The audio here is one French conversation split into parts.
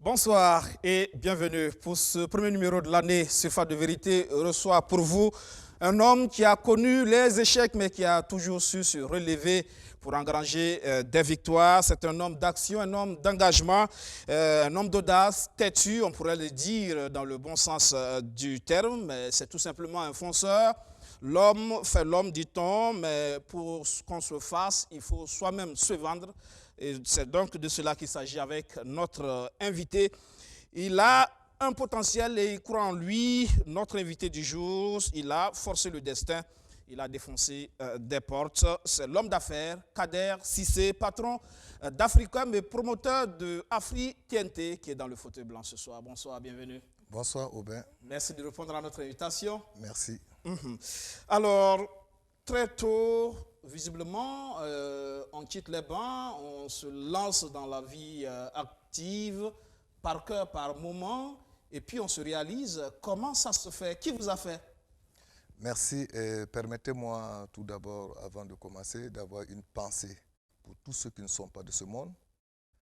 Bonsoir et bienvenue pour ce premier numéro de l'année. Cefa de Vérité reçoit pour vous un homme qui a connu les échecs mais qui a toujours su se relever pour engranger des victoires. C'est un homme d'action, un homme d'engagement, un homme d'audace, têtu, on pourrait le dire dans le bon sens du terme. C'est tout simplement un fonceur. L'homme fait l'homme, dit-on, mais pour qu'on se fasse, il faut soi-même se vendre. Et c'est donc de cela qu'il s'agit avec notre invité. Il a un potentiel et il croit en lui. Notre invité du jour, il a forcé le destin. Il a défoncé des portes. C'est l'homme d'affaires, Kader Cissé, patron d'Africom et promoteur de Afri TNT qui est dans le fauteuil blanc ce soir. Bonsoir, bienvenue. Bonsoir, Aubin. Merci de répondre à notre invitation. Merci. Alors, très tôt, visiblement, on quitte les bancs, on se lance dans la vie active, par cœur, par moment, et puis on se réalise. Comment ça se fait? Qui vous a fait? Merci. Permettez-moi tout d'abord, avant de commencer, d'avoir une pensée pour tous ceux qui ne sont pas de ce monde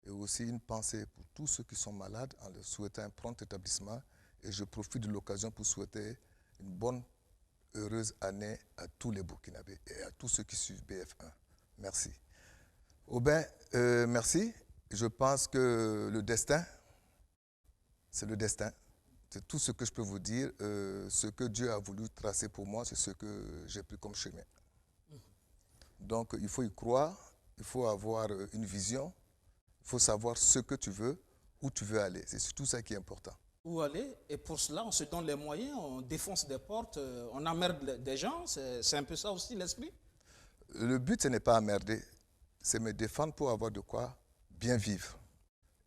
et aussi une pensée pour tous ceux qui sont malades en leur souhaitant un prompt établissement. Et je profite de l'occasion pour souhaiter une bonne, heureuse année à tous les Burkinabés et à tous ceux qui suivent BF1. Merci. Aubin, merci. Je pense que le destin, c'est le destin. C'est tout ce que je peux vous dire. Ce que Dieu a voulu tracer pour moi, c'est ce que j'ai pris comme chemin. Donc, il faut y croire, il faut avoir une vision, il faut savoir ce que tu veux, où tu veux aller. C'est surtout ça qui est important. Où aller? Et pour cela, on se donne les moyens, on défonce des portes, on emmerde des gens. C'est un peu ça aussi l'esprit? Le but, ce n'est pas emmerder, c'est me défendre pour avoir de quoi bien vivre.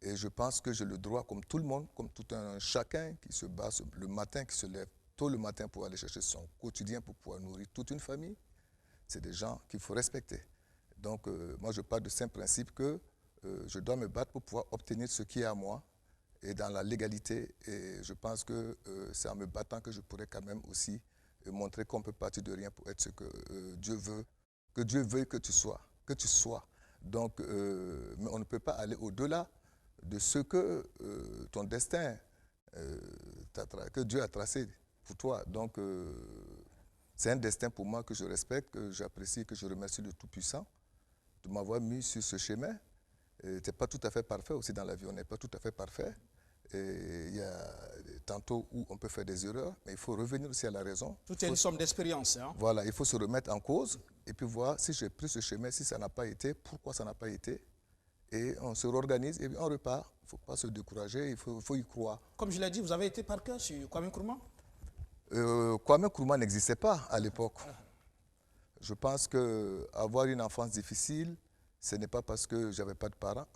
Et je pense que j'ai le droit, comme tout le monde, comme tout un chacun qui se bat le matin, qui se lève tôt le matin pour aller chercher son quotidien pour pouvoir nourrir toute une famille. C'est des gens qu'il faut respecter. Donc, moi, je pars de simple principe que je dois me battre pour pouvoir obtenir ce qui est à moi et dans la légalité. Et je pense que c'est en me battant que je pourrais quand même aussi montrer qu'on peut partir de rien pour être ce que Dieu veut, que Dieu veuille que tu sois. Donc, mais on ne peut pas aller au-delà de ce que ton destin, que Dieu a tracé pour toi. Donc, c'est un destin pour moi que je respecte, que j'apprécie, que je remercie le Tout-Puissant de m'avoir mis sur ce chemin. Tu n'es pas tout à fait parfait aussi dans la vie, on n'est pas tout à fait parfait. Et il y a tantôt où on peut faire des erreurs, mais il faut revenir aussi à la raison. Tout est une somme d'expérience. Hein? Voilà, il faut se remettre en cause et puis voir si j'ai pris ce chemin, si ça n'a pas été, pourquoi ça n'a pas été. Et on se réorganise et on repart. Il ne faut pas se décourager, il faut y croire. Comme je l'ai dit, vous avez été par cœur sur Kwame Nkrumah? Kwame Nkrumah n'existait pas à l'époque. Je pense qu'avoir une enfance difficile, ce n'est pas parce que je n'avais pas de parents.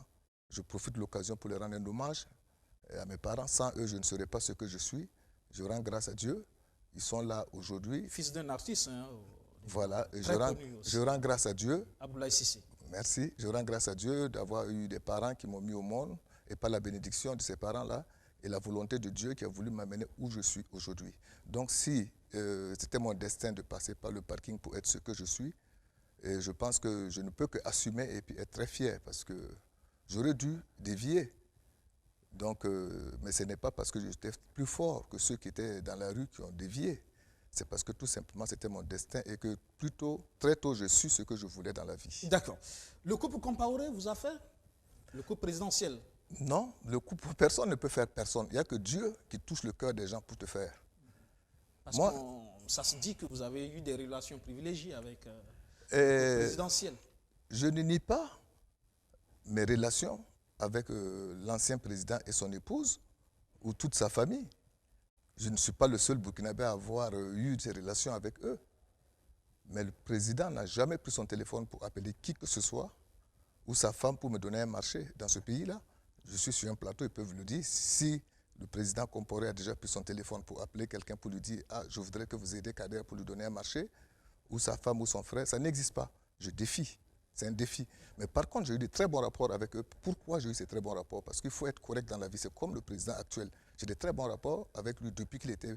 Je profite de l'occasion pour leur rendre un hommage à mes parents. Sans eux, je ne serais pas ce que je suis. Je rends grâce à Dieu. Ils sont là aujourd'hui. Fils d'un artiste. Hein, voilà. Et je rends grâce à Dieu. Abdoulaye Cissé. Merci. Je rends grâce à Dieu d'avoir eu des parents qui m'ont mis au monde et par la bénédiction de ces parents-là et la volonté de Dieu qui a voulu m'amener où je suis aujourd'hui. Donc si c'était mon destin de passer par le parking pour être ce que je suis, et je pense que je ne peux qu'assumer et puis être très fier parce que j'aurais dû dévier. Donc, mais ce n'est pas parce que j'étais plus fort que ceux qui étaient dans la rue qui ont dévié. C'est parce que tout simplement c'était mon destin et que très tôt, je suis ce que je voulais dans la vie. D'accord. Le coup pour Compaoré vous a fait? Le coup présidentiel? Non, le coup pour personne ne peut faire personne. Il n'y a que Dieu qui touche le cœur des gens pour te faire. Parce que ça se dit que vous avez eu des relations privilégiées avec le présidentiel. Je ne nie pas mes relations avec l'ancien président et son épouse ou toute sa famille. Je ne suis pas le seul Burkinabé à avoir eu des relations avec eux. Mais le président n'a jamais pris son téléphone pour appeler qui que ce soit ou sa femme pour me donner un marché dans ce pays-là. Je suis sur un plateau, ils peuvent le dire. Si le président Compaoré a déjà pris son téléphone pour appeler quelqu'un pour lui dire « Ah, je voudrais que vous aidiez Kader pour lui donner un marché », ou sa femme ou son frère, ça n'existe pas. Je défie. C'est un défi. Mais par contre, j'ai eu de très bons rapports avec eux. Pourquoi j'ai eu ces très bons rapports? Parce qu'il faut être correct dans la vie. C'est comme le président actuel. J'ai de très bons rapports avec lui depuis qu'il était,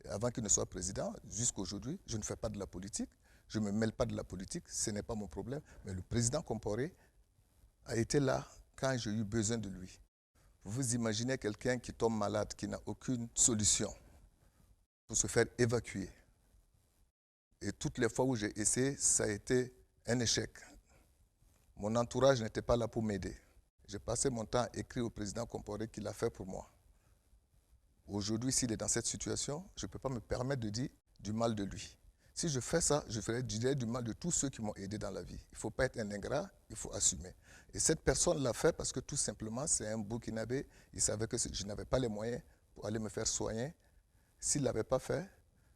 avant qu'il ne soit président, jusqu'à aujourd'hui. Je ne fais pas de la politique. Je ne me mêle pas de la politique. Ce n'est pas mon problème. Mais le président Compaoré a été là quand j'ai eu besoin de lui. Vous imaginez quelqu'un qui tombe malade, qui n'a aucune solution pour se faire évacuer. Et toutes les fois où j'ai essayé, ça a été un échec. Mon entourage n'était pas là pour m'aider. J'ai passé mon temps à écrire au président Compaoré qu'il a fait pour moi. Aujourd'hui, s'il est dans cette situation, je ne peux pas me permettre de dire du mal de lui. Si je fais ça, je dirais du mal de tous ceux qui m'ont aidé dans la vie. Il ne faut pas être un ingrat, il faut assumer. Et cette personne l'a fait parce que tout simplement, c'est un Burkinabé. Il savait que je n'avais pas les moyens pour aller me faire soigner. S'il ne l'avait pas fait,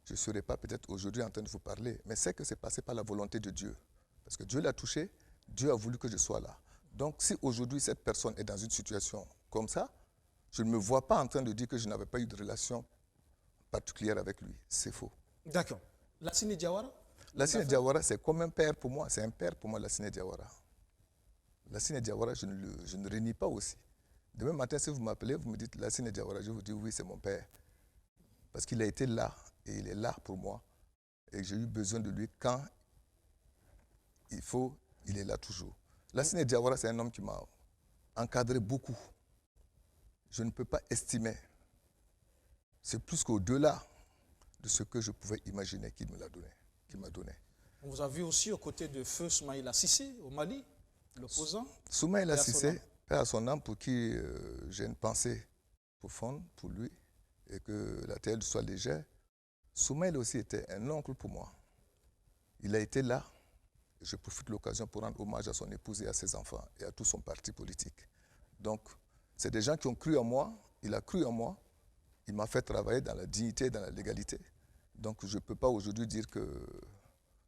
je ne serais pas peut-être aujourd'hui en train de vous parler. Mais c'est que c'est passé par la volonté de Dieu. Parce que Dieu l'a touché, Dieu a voulu que je sois là. Donc si aujourd'hui cette personne est dans une situation comme ça, je ne me vois pas en train de dire que je n'avais pas eu de relation particulière avec lui. C'est faux. D'accord. Lassine Diawara? Lassine Diawara, c'est comme un père pour moi. C'est un père pour moi, Lassine Diawara. Lassine Diawara, je ne renie pas aussi. Demain matin, si vous m'appelez, vous me dites Lassine Diawara, je vous dis oui, c'est mon père. Parce qu'il a été là et il est là pour moi. Et j'ai eu besoin de lui quand il faut, il est là toujours. Lassine Diawara, c'est un homme qui m'a encadré beaucoup. Je ne peux pas estimer. C'est plus qu'au-delà de ce que je pouvais imaginer qu'il me l'a donné, qu'il m'a donné. On vous a vu aussi aux côtés de feu Soumaïla Cissé au Mali, l'opposant. Soumaïla Cissé, père à son âme, pour qui j'ai une pensée profonde pour lui et que la terre soit légère. Soumaïla aussi était un oncle pour moi. Il a été là. Je profite de l'occasion pour rendre hommage à son épouse et à ses enfants et à tout son parti politique. Donc, c'est des gens qui ont cru en moi. Il a cru en moi. Il m'a fait travailler dans la dignité et dans la légalité. Donc, je ne peux pas aujourd'hui dire que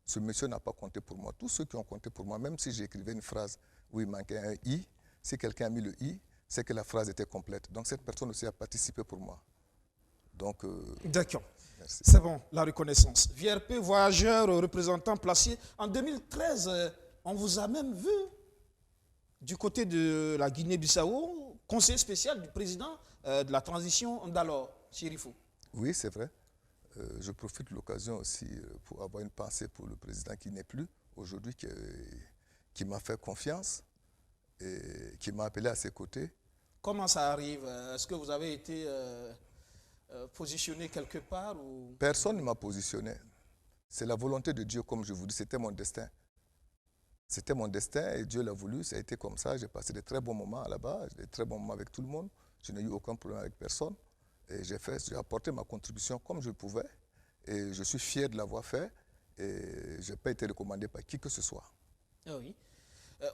ce monsieur n'a pas compté pour moi. Tous ceux qui ont compté pour moi, même si j'écrivais une phrase où il manquait un i, si quelqu'un a mis le i, c'est que la phrase était complète. Donc, cette personne aussi a participé pour moi. Donc, d'accord. Merci. C'est bon, la reconnaissance. VRP, voyageur, représentant placé. En 2013, on vous a même vu du côté de la Guinée-Bissau, conseiller spécial du président de la transition d'alors, Chérifou. Oui, c'est vrai. Je profite de l'occasion aussi pour avoir une pensée pour le président qui n'est plus aujourd'hui, qui m'a fait confiance et qui m'a appelé à ses côtés. Comment ça arrive? Est-ce que vous avez été positionné quelque part ou... Personne ne m'a positionné. C'est la volonté de Dieu, comme je vous dis, c'était mon destin. C'était mon destin et Dieu l'a voulu, ça a été comme ça. J'ai passé de très bons moments là-bas, de très bons moments avec tout le monde. Je n'ai eu aucun problème avec personne. Et j'ai apporté ma contribution comme je pouvais. Et je suis fier de l'avoir fait. Et je n'ai pas été recommandé par qui que ce soit. Ah oui.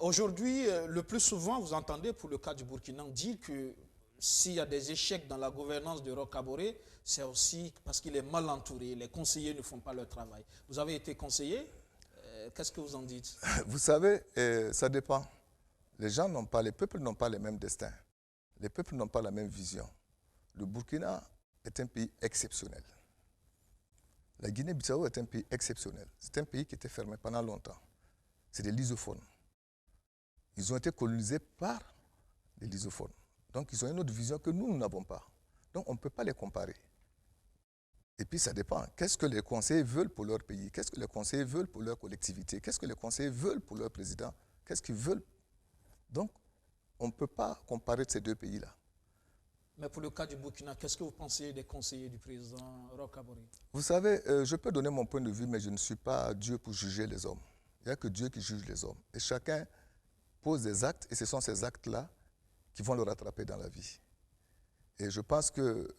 Aujourd'hui, le plus souvent, vous entendez pour le cas du Burkina dire que s'il y a des échecs dans la gouvernance de Roch Kaboré, c'est aussi parce qu'il est mal entouré. Les conseillers ne font pas leur travail. Vous avez été conseiller. Qu'est-ce que vous en dites? Vous savez, ça dépend. Les peuples n'ont pas les mêmes destins. Les peuples n'ont pas la même vision. Le Burkina est un pays exceptionnel. La Guinée-Bissau est un pays exceptionnel. C'est un pays qui était fermé pendant longtemps. C'est des lysophones. Ils ont été colonisés par les lysophones. Donc, ils ont une autre vision que nous n'avons pas. Donc, on ne peut pas les comparer. Et puis, ça dépend. Qu'est-ce que les conseillers veulent pour leur pays? Qu'est-ce que les conseillers veulent pour leur collectivité? Qu'est-ce que les conseillers veulent pour leur président? Qu'est-ce qu'ils veulent? Donc, on ne peut pas comparer ces deux pays-là. Mais pour le cas du Burkina, qu'est-ce que vous pensez des conseillers du président Roch Kaboré? Vous savez, je peux donner mon point de vue, mais je ne suis pas Dieu pour juger les hommes. Il n'y a que Dieu qui juge les hommes. Et chacun pose des actes, et ce sont ces actes-là qui vont le rattraper dans la vie. Et je pense que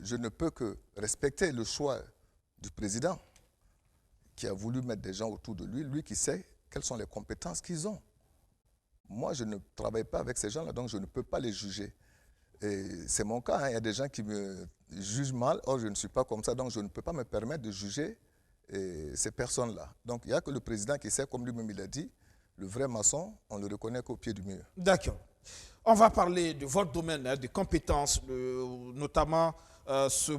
je ne peux que respecter le choix du président qui a voulu mettre des gens autour de lui, lui qui sait quelles sont les compétences qu'ils ont. Moi, je ne travaille pas avec ces gens-là, donc je ne peux pas les juger. Et c'est mon cas, hein. Il y a des gens qui me jugent mal, or je ne suis pas comme ça, donc je ne peux pas me permettre de juger ces personnes-là. Donc il n'y a que le président qui sait, comme lui-même il a dit, le vrai maçon, on ne le reconnaît qu'au pied du mur. D'accord. On va parler de votre domaine de compétences, notamment ce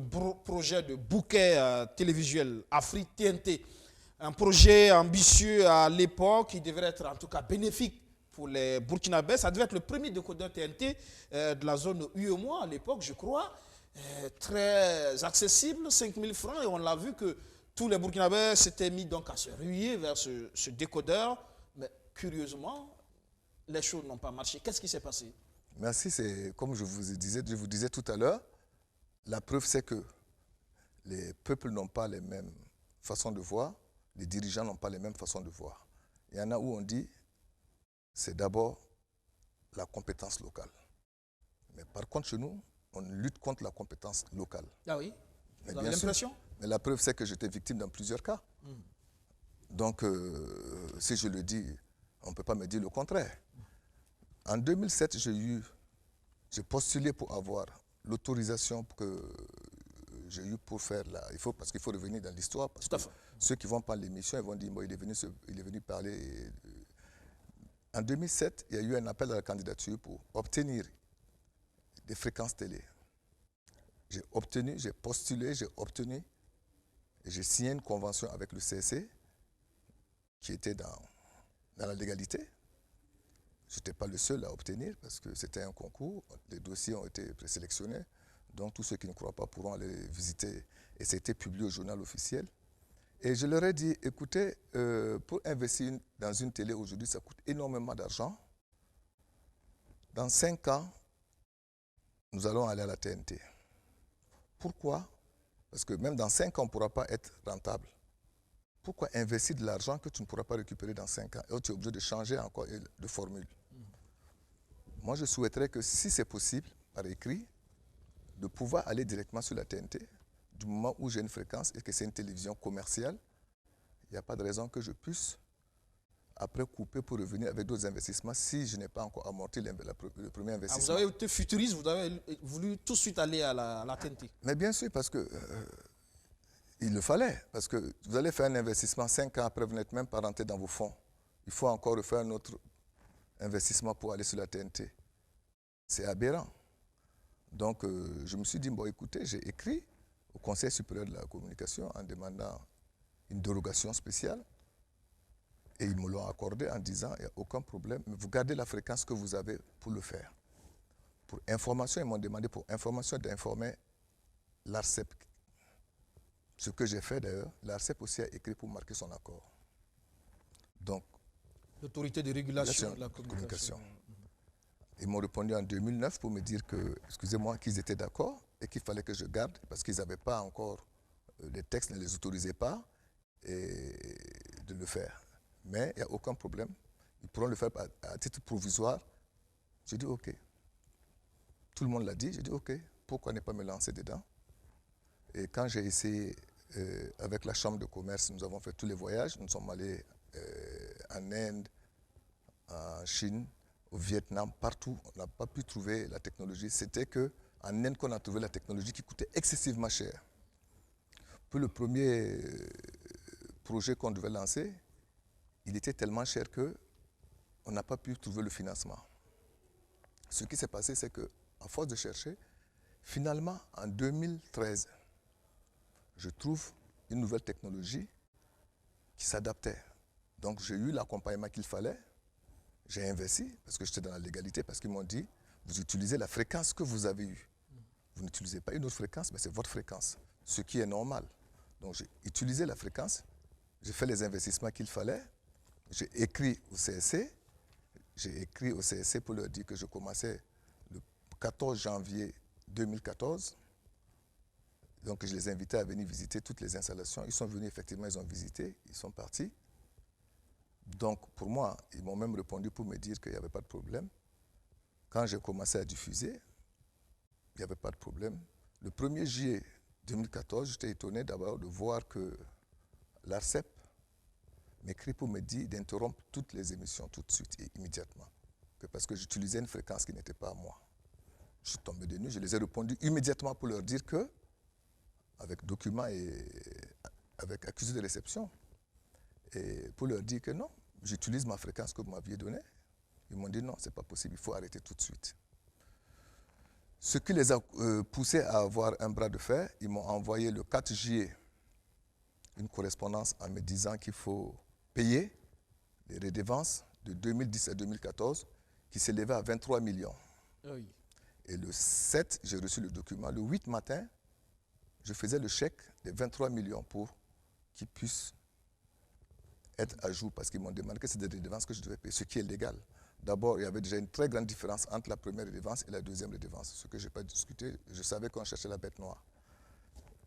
projet de bouquet télévisuel Afrique TNT. un projet ambitieux à l'époque qui devrait être en tout cas bénéfique pour les Burkinabés. Ça devait être le premier décodeur TNT de la zone UEMOA à l'époque, je crois. Très accessible, 5 000 francs. Et on l'a vu que tous les Burkinabés s'étaient mis donc à se ruer vers ce décodeur. Mais curieusement, les choses n'ont pas marché. Qu'est-ce qui s'est passé? Merci, c'est comme je vous disais tout à l'heure, la preuve c'est que les peuples n'ont pas les mêmes façons de voir, les dirigeants n'ont pas les mêmes façons de voir. Il y en a où on dit c'est d'abord la compétence locale. Mais par contre, chez nous, on lutte contre la compétence locale. Ah oui? Mais Vous avez l'impression? Mais la preuve, c'est que j'étais victime dans plusieurs cas. Donc, si je le dis, on ne peut pas me dire le contraire. En 2007, j'ai postulé pour avoir l'autorisation que j'ai eue pour faire parce qu'il faut revenir dans l'histoire. Parce que ceux qui vont prendre l'émission, ils vont dire bon, il est venu parler. En 2007, il y a eu un appel à la candidature pour obtenir des fréquences télé. J'ai postulé, j'ai obtenu, et j'ai signé une convention avec le CSC qui était dans la légalité. Je n'étais pas le seul à obtenir parce que c'était un concours, les dossiers ont été présélectionnés, donc tous ceux qui ne croient pas pourront aller visiter, et c'était publié au journal officiel. Et je leur ai dit, écoutez, pour investir dans une télé aujourd'hui, ça coûte énormément d'argent. Dans 5 ans, nous allons aller à la TNT. Pourquoi? Parce que même dans 5 ans, on ne pourra pas être rentable. Pourquoi investir de l'argent que tu ne pourras pas récupérer dans 5 ans? Et tu es obligé de changer encore de formule. Moi, je souhaiterais que si c'est possible, par écrit, de pouvoir aller directement sur la TNT, du moment où j'ai une fréquence et que c'est une télévision commerciale, il n'y a pas de raison que je puisse après couper pour revenir avec d'autres investissements si je n'ai pas encore amorti le premier investissement. Vous avez été futuriste, vous avez voulu tout de suite aller à la TNT. Mais bien sûr, parce que il le fallait. Parce que vous allez faire un investissement 5 ans après, vous n'êtes même pas rentré dans vos fonds. Il faut encore refaire un autre investissement pour aller sur la TNT. C'est aberrant. Donc, je me suis dit, bon, écoutez, j'ai écrit au Conseil supérieur de la communication en demandant une dérogation spéciale. Et ils me l'ont accordé en disant, il n'y a aucun problème, mais vous gardez la fréquence que vous avez pour le faire. Pour information, ils m'ont demandé pour information d'informer l'ARCEP. Ce que j'ai fait d'ailleurs, l'ARCEP aussi a écrit pour marquer son accord. Donc, l'autorité de régulation de la communication. Ils m'ont répondu en 2009 pour me dire que, excusez-moi, qu'ils étaient d'accord et qu'il fallait que je garde parce qu'ils n'avaient pas encore, les textes ne les autorisaient pas et de le faire. Mais il n'y a aucun problème. Ils pourront le faire à titre provisoire. J'ai dit OK. Tout le monde l'a dit. J'ai dit OK. Pourquoi ne pas me lancer dedans? Et quand j'ai essayé avec la Chambre de commerce, nous avons fait tous les voyages. Nous sommes allés en Inde, en Chine, au Vietnam, partout. On n'a pas pu trouver la technologie. C'était qu'en Inde qu'on a trouvé la technologie qui coûtait excessivement cher. Pour le premier projet qu'on devait lancer, il était tellement cher qu'on n'a pas pu trouver le financement. Ce qui s'est passé, c'est qu'à force de chercher, finalement, en 2013, je trouve une nouvelle technologie qui s'adaptait. Donc, j'ai eu l'accompagnement qu'il fallait. J'ai investi parce que j'étais dans la légalité, parce qu'ils m'ont dit, vous utilisez la fréquence que vous avez eue. Vous n'utilisez pas une autre fréquence, mais c'est votre fréquence, ce qui est normal. Donc, j'ai utilisé la fréquence, j'ai fait les investissements qu'il fallait. J'ai écrit au CSC. J'ai écrit au CSC pour leur dire que je commençais le 14 janvier 2014. Donc, je les invitais à venir visiter toutes les installations. Ils sont venus, effectivement, ils ont visité, ils sont partis. Donc, pour moi, ils m'ont même répondu pour me dire qu'il n'y avait pas de problème. Quand j'ai commencé à diffuser, il n'y avait pas de problème. Le 1er juillet 2014, j'étais étonné d'abord de voir que l'ARCEP m'écrit pour me dire d'interrompre toutes les émissions tout de suite et immédiatement. Parce que j'utilisais une fréquence qui n'était pas à moi. Je suis tombé de nuit, je les ai répondu immédiatement pour leur dire que, avec documents et avec accusé de réception, et pour leur dire que non, j'utilise ma fréquence que vous m'aviez donnée. Ils m'ont dit non, ce n'est pas possible, il faut arrêter tout de suite. Ce qui les a poussés à avoir un bras de fer, ils m'ont envoyé le 4 juillet une correspondance en me disant qu'il faut payer les redevances de 2010 à 2014 qui s'élevaient à 23 millions. Oui. Et le 7, j'ai reçu le document. Le 8 matin, je faisais le chèque de 23 millions pour qu'ils puissent être à jour parce qu'ils m'ont demandé que c'est des redevances que je devais payer, ce qui est légal. D'abord, il y avait déjà une très grande différence entre la première redevance et la deuxième redevance, ce que je n'ai pas discuté. Je savais qu'on cherchait la bête noire.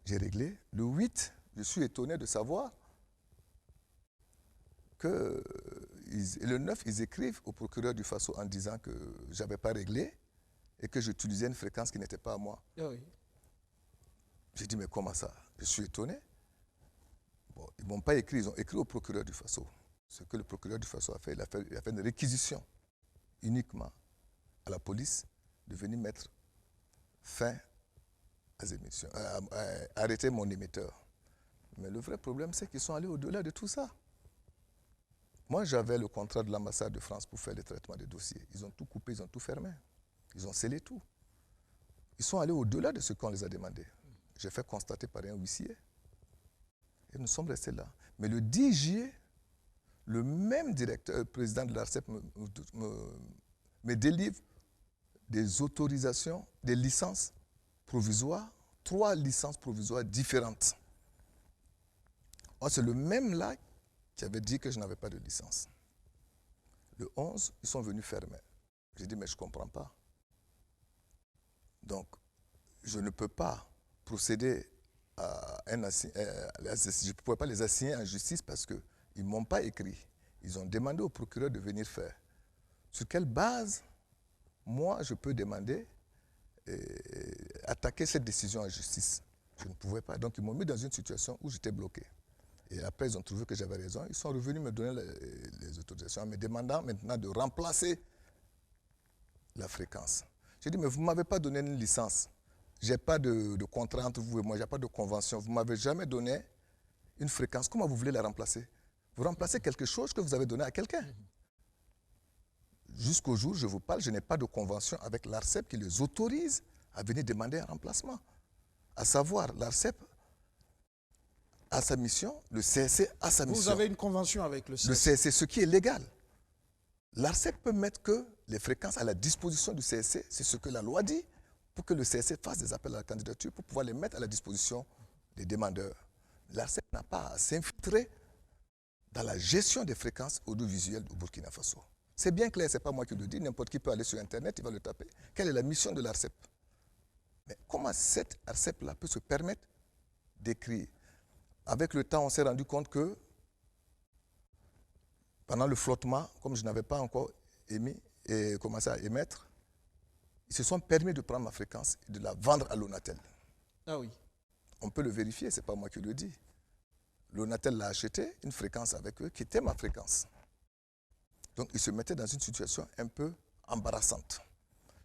J'ai réglé. Le 8, je suis étonné de savoir que le 9, ils écrivent au procureur du Faso en disant que je n'avais pas réglé et que j'utilisais une fréquence qui n'était pas à moi. Oui. J'ai dit, mais comment ça? Je suis étonné. Bon, ils ne m'ont pas écrit, ils ont écrit au procureur du Faso. Ce que le procureur du Faso a fait, il a fait une réquisition uniquement à la police de venir mettre fin à ces émissions, arrêter mon émetteur. Mais le vrai problème, c'est qu'ils sont allés au-delà de tout ça. Moi, j'avais le contrat de l'ambassade de France pour faire le traitement des dossiers. Ils ont tout coupé, ils ont tout fermé. Ils ont scellé tout. Ils sont allés au-delà de ce qu'on les a demandé. J'ai fait constater par un huissier. Et nous sommes restés là. Mais le 10 juillet, le même président de l'ARCEP me délivre des autorisations, des licences provisoires, 3 licences provisoires différentes. Or, c'est le même là qui avait dit que je n'avais pas de licence. Le 11, ils sont venus fermer. J'ai dit, mais je ne comprends pas. Donc, je ne peux pas procéder à je ne pouvais pas les assigner en justice parce qu'ils ne m'ont pas écrit. Ils ont demandé au procureur de venir faire. Sur quelle base, moi, je peux demander, attaquer cette décision en justice? Je ne pouvais pas. Donc, ils m'ont mis dans une situation où j'étais bloqué. Et après, ils ont trouvé que j'avais raison. Ils sont revenus me donner les autorisations en me demandant maintenant de remplacer la fréquence. J'ai dit, mais vous ne m'avez pas donné une licence. Je n'ai pas de contrat entre vous et moi, je n'ai pas de convention. Vous ne m'avez jamais donné une fréquence. Comment vous voulez la remplacer? Vous remplacez quelque chose que vous avez donné à quelqu'un. Jusqu'au jour où je vous parle, je n'ai pas de convention avec l'ARCEP qui les autorise à venir demander un remplacement. À savoir, l'ARCEP a sa mission, le CSC a sa mission. Vous avez une convention avec le CSC? Le CSC, ce qui est légal. L'ARCEP peut mettre que les fréquences à la disposition du CSC, c'est ce que la loi dit, pour que le CSC fasse des appels à la candidature, pour pouvoir les mettre à la disposition des demandeurs. L'ARCEP n'a pas à s'infiltrer dans la gestion des fréquences audiovisuelles au Burkina Faso. C'est bien clair, ce n'est pas moi qui le dis, n'importe qui peut aller sur Internet, il va le taper. Quelle est la mission de l'ARCEP? Mais comment cette ARCEP-là peut se permettre d'écrire? Avec le temps, on s'est rendu compte que pendant le flottement, comme je n'avais pas encore commencé à émettre, ils se sont permis de prendre ma fréquence et de la vendre à l'Onatel. Ah oui. On peut le vérifier, ce n'est pas moi qui le dis. L'Onatel l'a acheté, une fréquence avec eux, qui était ma fréquence. Donc, ils se mettaient dans une situation un peu embarrassante.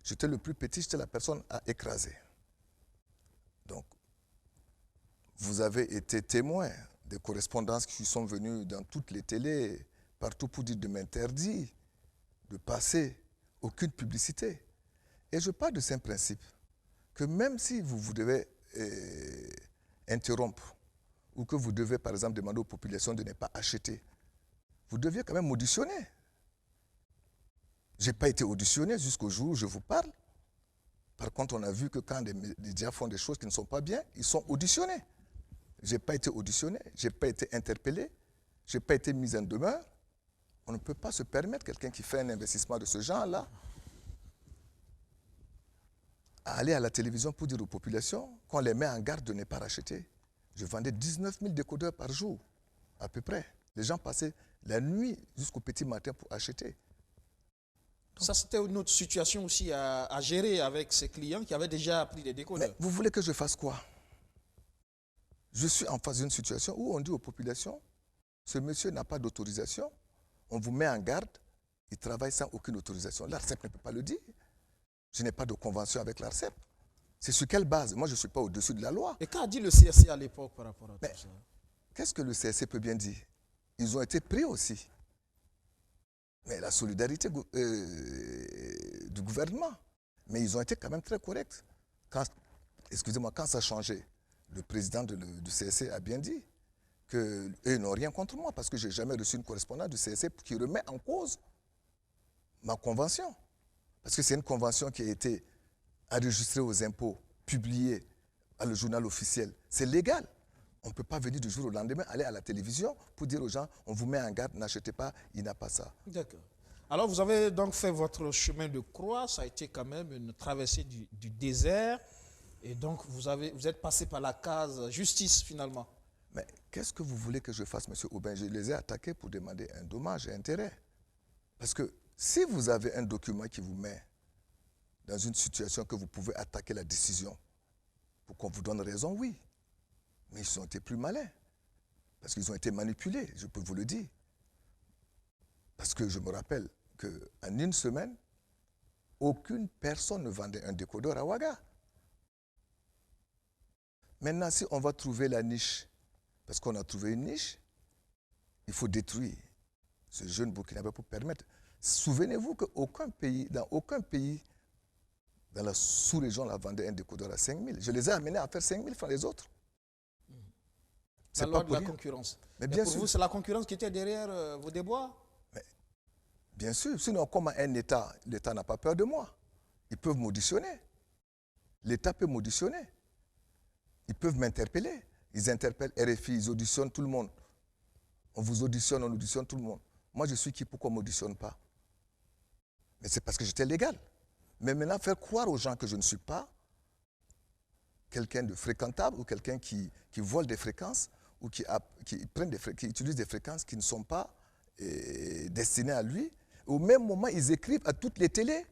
J'étais le plus petit, j'étais la personne à écraser. Donc, vous avez été témoin des correspondances qui sont venues dans toutes les télés, partout pour dire de m'interdire de passer aucune publicité. Et je pars de ce principe que même si vous devez interrompre ou que vous devez, par exemple, demander aux populations de ne pas acheter, vous deviez quand même auditionner. Je n'ai pas été auditionné jusqu'au jour où je vous parle. Par contre, on a vu que quand des médias font des choses qui ne sont pas bien, ils sont auditionnés. Je n'ai pas été auditionné, je n'ai pas été interpellé, je n'ai pas été mis en demeure. On ne peut pas se permettre, quelqu'un qui fait un investissement de ce genre-là, à aller à la télévision pour dire aux populations qu'on les met en garde de ne pas racheter. Je vendais 19 000 décodeurs par jour, à peu près. Les gens passaient la nuit jusqu'au petit matin pour acheter. Donc, ça, c'était une autre situation aussi à gérer avec ces clients qui avaient déjà pris des décodeurs. Mais vous voulez que je fasse quoi? Je suis en face d'une situation où on dit aux populations, ce monsieur n'a pas d'autorisation, on vous met en garde, il travaille sans aucune autorisation. L'ARCEP ne peut pas le dire. Je n'ai pas de convention avec l'ARCEP. C'est sur quelle base? Moi, je ne suis pas au-dessus de la loi. Et qu'a dit le CSC à l'époque par rapport à tout ça? Qu'est-ce que le CSC peut bien dire? Ils ont été pris aussi. Mais la solidarité du gouvernement. Mais ils ont été quand même très corrects. Excusez-moi, quand ça a changé, le président du CSC a bien dit qu'eux n'ont rien contre moi parce que je n'ai jamais reçu une correspondance du CSC qui remet en cause ma convention. Parce que c'est une convention qui a été enregistrée aux impôts, publiée à le journal officiel. C'est légal. On ne peut pas venir du jour au lendemain, aller à la télévision pour dire aux gens, on vous met en garde, n'achetez pas, il n'a pas ça. D'accord. Alors vous avez donc fait votre chemin de croix, ça a été quand même une traversée du désert, et donc vous êtes passé par la case justice finalement. Mais qu'est-ce que vous voulez que je fasse, M. Aubin? Je les ai attaqués pour demander un dommage et intérêt. Parce que si vous avez un document qui vous met dans une situation que vous pouvez attaquer la décision pour qu'on vous donne raison, oui. Mais ils ont été plus malins. Parce qu'ils ont été manipulés, je peux vous le dire. Parce que je me rappelle qu'en une semaine, aucune personne ne vendait un décodeur à Ouaga. Maintenant, si on va trouver la niche, parce qu'on a trouvé une niche, il faut détruire ce jeune Burkinabé pour permettre. Souvenez-vous qu'aucun pays, dans la sous-région, la vendait un décodeur à 5 000. Je les ai amenés à faire 5 000 francs les autres. C'est la loi de la concurrence. Mais bien pour sûr. vous, c'est la concurrence qui était derrière vos déboires? Mais, bien sûr. Sinon, comme un État, l'État n'a pas peur de moi. Ils peuvent m'auditionner. L'État peut m'auditionner. Ils peuvent m'interpeller. Ils interpellent RFI, ils auditionnent tout le monde. On vous auditionne, on auditionne tout le monde. Moi, je suis qui pour qu'on ne m'auditionne pas? Mais c'est parce que j'étais légal. Mais maintenant, faire croire aux gens que je ne suis pas quelqu'un de fréquentable ou quelqu'un qui vole des fréquences ou qui utilise des fréquences qui ne sont pas destinées à lui. Au même moment, ils écrivent à toutes les télés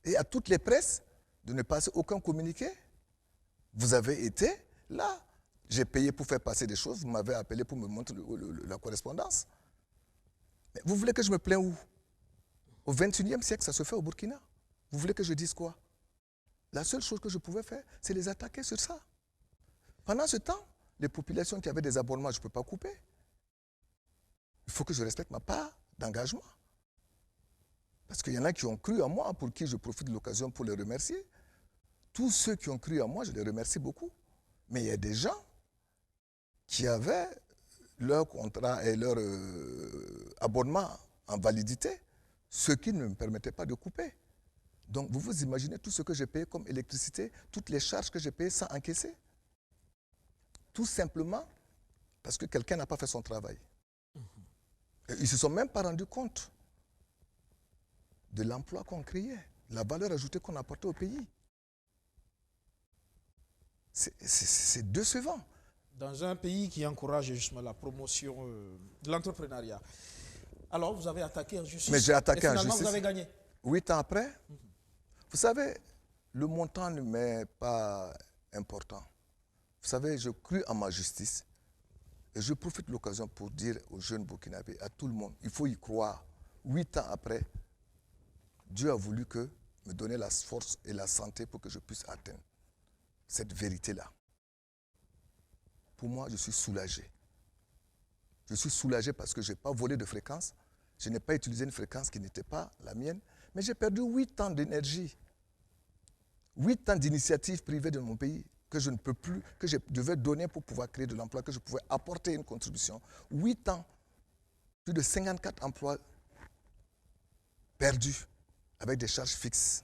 et à toutes les presses de ne passer aucun communiqué. Vous avez été là. J'ai payé pour faire passer des choses. Vous m'avez appelé pour me montrer la correspondance. Mais vous voulez que je me plaigne où? Au XXIe siècle, ça se fait au Burkina. Vous voulez que je dise quoi? La seule chose que je pouvais faire, c'est les attaquer sur ça. Pendant ce temps, les populations qui avaient des abonnements, je ne peux pas couper. Il faut que je respecte ma part d'engagement. Parce qu'il y en a qui ont cru en moi, pour qui je profite de l'occasion pour les remercier. Tous ceux qui ont cru en moi, je les remercie beaucoup. Mais il y a des gens qui avaient leur contrat et leur abonnement en validité, ce qui ne me permettait pas de couper. Donc, vous vous imaginez tout ce que j'ai payé comme électricité, toutes les charges que j'ai payées sans encaisser. Tout simplement parce que quelqu'un n'a pas fait son travail. Et ils ne se sont même pas rendus compte de l'emploi qu'on créait, la valeur ajoutée qu'on apportait au pays. C'est décevant. Dans un pays qui encourage justement la promotion de l'entrepreneuriat. Alors, vous avez attaqué en justice. Mais j'ai attaqué en justice. justice. Vous avez gagné. 8 ans après, vous savez, le montant ne m'est pas important. Vous savez, je crus en ma justice. Et je profite de l'occasion pour dire aux jeunes Burkinabés, à tout le monde, il faut y croire. 8 ans après, Dieu a voulu me donner la force et la santé pour que je puisse atteindre cette vérité-là. Pour moi, je suis soulagé. Je suis soulagé parce que je n'ai pas volé de fréquence. Je n'ai pas utilisé une fréquence qui n'était pas la mienne. Mais j'ai perdu 8 ans d'énergie. 8 ans d'initiative privée de mon pays que je ne peux plus, que je devais donner pour pouvoir créer de l'emploi, que je pouvais apporter une contribution. 8 ans, plus de 54 emplois perdus avec des charges fixes.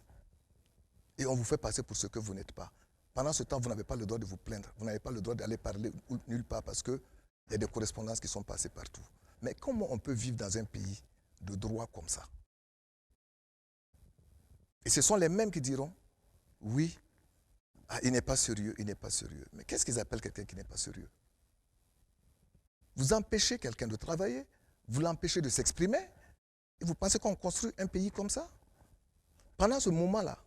Et on vous fait passer pour ce que vous n'êtes pas. Pendant ce temps, vous n'avez pas le droit de vous plaindre. Vous n'avez pas le droit d'aller parler nulle part parce qu'il y a des correspondances qui sont passées partout. Mais comment on peut vivre dans un pays de droit comme ça? Et ce sont les mêmes qui diront, oui, il n'est pas sérieux, il n'est pas sérieux. Mais qu'est-ce qu'ils appellent quelqu'un qui n'est pas sérieux? Vous empêchez quelqu'un de travailler, vous l'empêchez de s'exprimer, et vous pensez qu'on construit un pays comme ça? Pendant ce moment-là,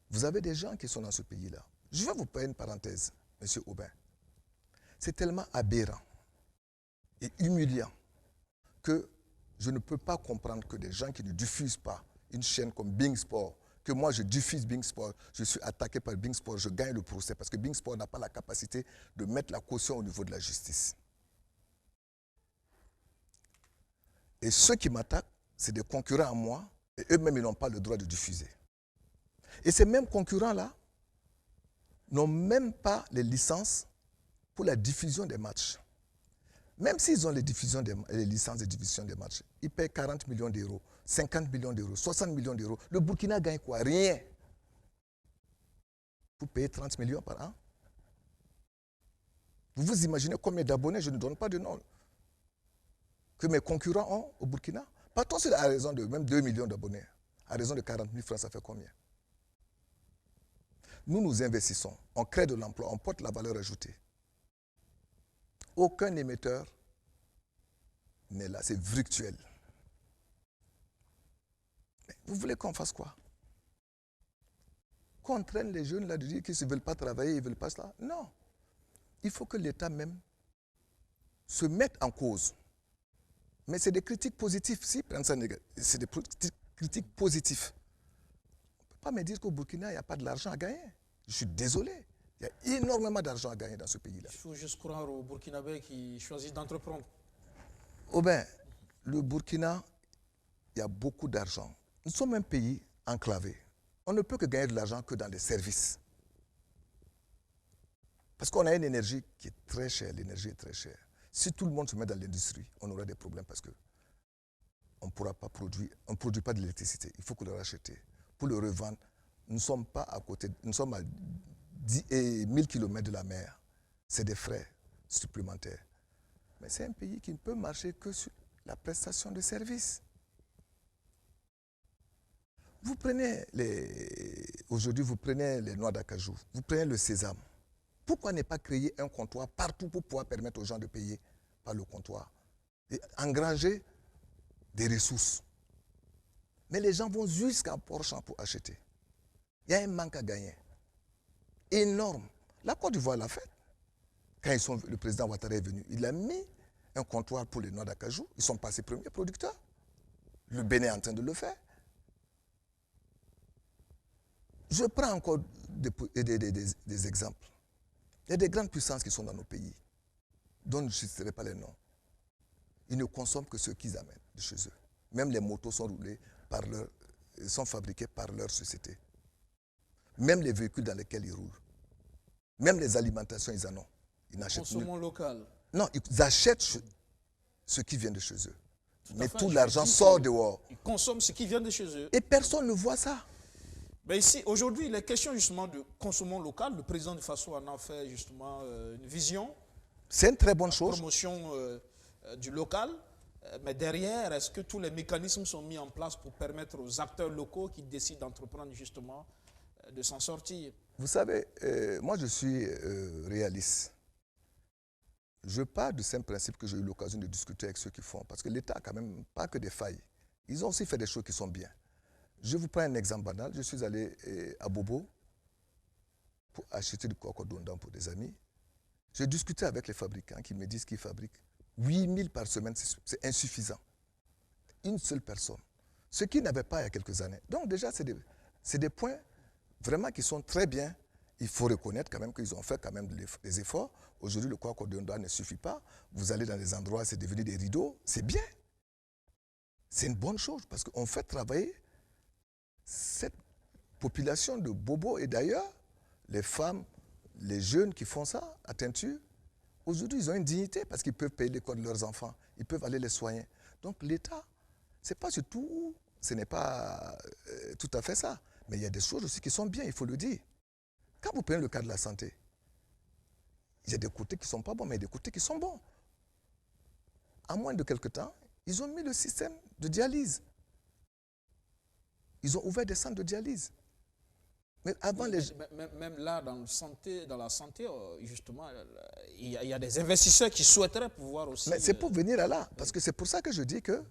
vous avez des gens qui sont dans ce pays-là. Je vais vous faire une parenthèse, M. Aubin. C'est tellement aberrant et humiliant que je ne peux pas comprendre que des gens qui ne diffusent pas une chaîne comme Bing Sport, que moi je diffuse Bing Sport, je suis attaqué par Bing Sport, je gagne le procès parce que Bing Sport n'a pas la capacité de mettre la caution au niveau de la justice. Et ceux qui m'attaquent, c'est des concurrents à moi et eux-mêmes ils n'ont pas le droit de diffuser. Et ces mêmes concurrents-là n'ont même pas les licences pour la diffusion des matchs. Même s'ils ont les licences de diffusion des matchs, ils paient 40 millions d'euros, 50 millions d'euros, 60 millions d'euros. Le Burkina gagne quoi? Rien. Vous payez 30 millions par an. Vous vous imaginez combien d'abonnés, je ne donne pas de nom, que mes concurrents ont au Burkina? Partons sur à raison de même 2 millions d'abonnés. À raison de 40 000 francs, ça fait combien? Nous, nous investissons, on crée de l'emploi, on porte la valeur ajoutée. Aucun émetteur n'est là, c'est virtuel. Mais vous voulez qu'on fasse quoi? Qu'on traîne les jeunes là de dire qu'ils ne veulent pas travailler, ils ne veulent pas cela? Non. Il faut que l'État même se mette en cause. Mais c'est des critiques positives. Si prennent ça, c'est des critiques positives. On ne peut pas me dire qu'au Burkina, il n'y a pas de l'argent à gagner. Je suis désolé. Il y a énormément d'argent à gagner dans ce pays-là. Il faut juste croire aux Burkinabés qui choisissent d'entreprendre. Oh ben, le Burkina, il y a beaucoup d'argent. Nous sommes un pays enclavé. On ne peut que gagner de l'argent que dans les services. Parce qu'on a une énergie qui est très chère. L'énergie est très chère. Si tout le monde se met dans l'industrie, on aura des problèmes parce qu'on ne pourra pas produire. On ne produit pas de l'électricité. Il faut que le racheter. Pour le revendre, nous ne sommes pas à côté. Nous sommes à 1000 km de la mer. C'est des frais supplémentaires. Mais c'est un pays qui ne peut marcher que sur la prestation de services. Vous prenez aujourd'hui, vous prenez les noix d'acajou, vous prenez le sésame. Pourquoi ne pas créer un comptoir partout pour pouvoir permettre aux gens de payer par le comptoir et engranger des ressources? Mais les gens vont jusqu'à Port-Champ pour acheter. Il y a un manque à gagner énorme. La Côte d'Ivoire l'a fait. Quand le président Ouattara est venu, il a mis un comptoir pour les noix d'acajou. Ils sont passés premiers producteurs. Le Bénin est en train de le faire. Je prends encore des exemples. Il y a des grandes puissances qui sont dans nos pays, dont je ne citerai pas les noms. Ils ne consomment que ce qu'ils amènent de chez eux. Même les motos sont fabriquées par leur société. Même les véhicules dans lesquels ils roulent. Même les alimentations, ils en ont. Ils n'achètent Consommons local. Non, ils achètent ce qui vient de chez eux. Mais tout l'argent sort dehors. Ils consomment ce qui vient de chez eux. Et personne ne voit ça. Mais ici, aujourd'hui, les questions justement de consommons local, le président de Faso en a fait justement une vision. C'est une très bonne chose. Promotion du local. Mais derrière, est-ce que tous les mécanismes sont mis en place pour permettre aux acteurs locaux qui décident d'entreprendre justement de s'en sortir? Vous savez, moi je suis réaliste. Je pars du simple principe que j'ai eu l'occasion de discuter avec ceux qui font. Parce que l'État n'a quand même pas que des failles. Ils ont aussi fait des choses qui sont bien. Je vous prends un exemple banal. Je suis allé à Bobo pour acheter du coco d'ondan pour des amis. J'ai discuté avec les fabricants qui me disent qu'ils fabriquent 8000 par semaine. C'est insuffisant. Une seule personne. Ce qu'ils n'avaient pas il y a quelques années. Donc déjà, c'est des points vraiment qui sont très bien. Il faut reconnaître quand même qu'ils ont fait quand même des efforts. Aujourd'hui, le coco d'ondan ne suffit pas. Vous allez dans des endroits, c'est devenu des rideaux. C'est bien. C'est une bonne chose parce qu'on fait travailler cette population de Bobo et d'ailleurs, les femmes, les jeunes qui font ça à teinture, aujourd'hui, ils ont une dignité parce qu'ils peuvent payer l'école de leurs enfants. Ils peuvent aller les soigner. Donc l'État, c'est pas surtout, ce n'est pas tout à fait ça. Mais il y a des choses aussi qui sont bien, il faut le dire. Quand vous prenez le cas de la santé, il y a des côtés qui ne sont pas bons, mais il y a des côtés qui sont bons. En moins de quelques temps, ils ont mis le système de dialyse. Ils ont ouvert des centres de dialyse. Mais avant même là, dans la santé, justement, il y a des investisseurs qui souhaiteraient pouvoir aussi... Mais c'est pour venir à là. Parce que c'est pour ça que je dis que...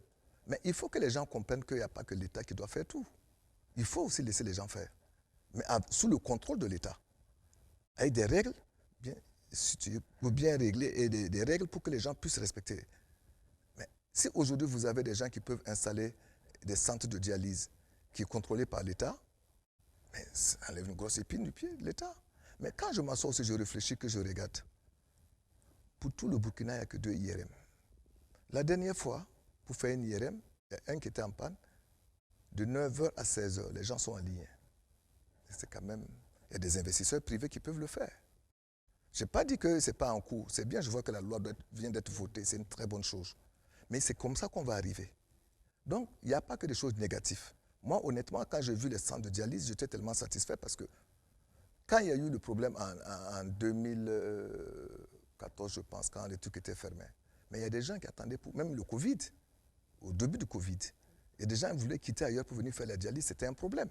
Mais il faut que les gens comprennent qu'il n'y a pas que l'État qui doit faire tout. Il faut aussi laisser les gens faire. Mais sous le contrôle de l'État. Avec des règles bien situées, ou bien réglées, et des règles pour que les gens puissent respecter. Mais si aujourd'hui vous avez des gens qui peuvent installer des centres de dialyse qui est contrôlé par l'État, mais ça enlève une grosse épine du pied de l'État. Mais quand je m'assois aussi, je réfléchis, que je regarde. Pour tout le Burkina, il n'y a que 2 IRM. La dernière fois, pour faire une IRM, il y a un qui était en panne. De 9h à 16h, les gens sont en ligne. C'est quand même... Il y a des investisseurs privés qui peuvent le faire. Je n'ai pas dit que ce n'est pas en cours. C'est bien, je vois que la loi vient d'être votée. C'est une très bonne chose. Mais c'est comme ça qu'on va arriver. Donc, il n'y a pas que des choses négatives. Moi, honnêtement, quand j'ai vu les centres de dialyse, j'étais tellement satisfait parce que quand il y a eu le problème en 2014, je pense, quand les trucs étaient fermés, mais il y a des gens qui attendaient pour même le Covid, au début du Covid. Et des gens voulaient quitter ailleurs pour venir faire la dialyse, c'était un problème.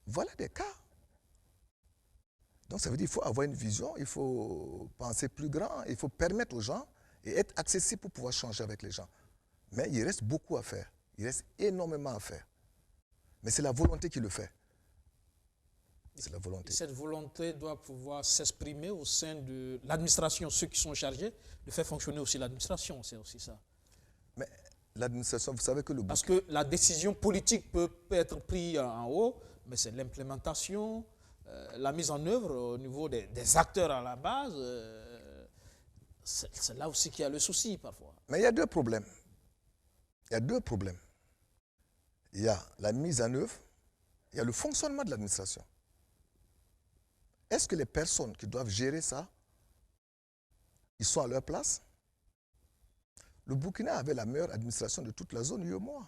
Voilà des cas. Donc ça veut dire qu'il faut avoir une vision, il faut penser plus grand, il faut permettre aux gens et être accessible pour pouvoir changer avec les gens. Mais il reste beaucoup à faire, il reste énormément à faire. Mais c'est la volonté qui le fait. C'est la volonté. Cette volonté doit pouvoir s'exprimer au sein de l'administration, ceux qui sont chargés de faire fonctionner aussi l'administration, c'est aussi ça. Mais l'administration, vous savez que le... Parce que la décision politique peut être prise en haut, mais c'est l'implémentation, la mise en œuvre au niveau des acteurs à la base. C'est là aussi qu'il y a le souci parfois. Mais il y a deux problèmes. Il y a deux problèmes. Il y a la mise en œuvre, il y a le fonctionnement de l'administration. Est-ce que les personnes qui doivent gérer ça, ils sont à leur place? Le Burkina avait la meilleure administration de toute la zone UEMOA.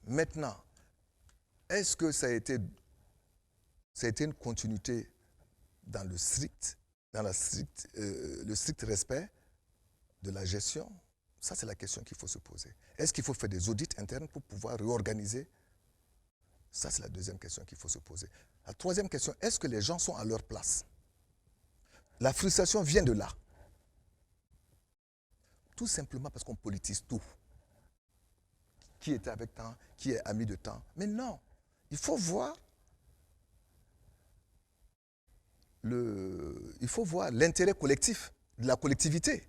Maintenant, est-ce que ça a été une continuité dans le strict respect de la gestion? Ça, c'est la question qu'il faut se poser. Est-ce qu'il faut faire des audits internes pour pouvoir réorganiser? Ça, c'est la deuxième question qu'il faut se poser. La troisième question, est-ce que les gens sont à leur place? La frustration vient de là. Tout simplement parce qu'on politise tout. Qui était avec tant, qui est ami de tant. Mais non, il faut voir l'intérêt collectif, de la collectivité.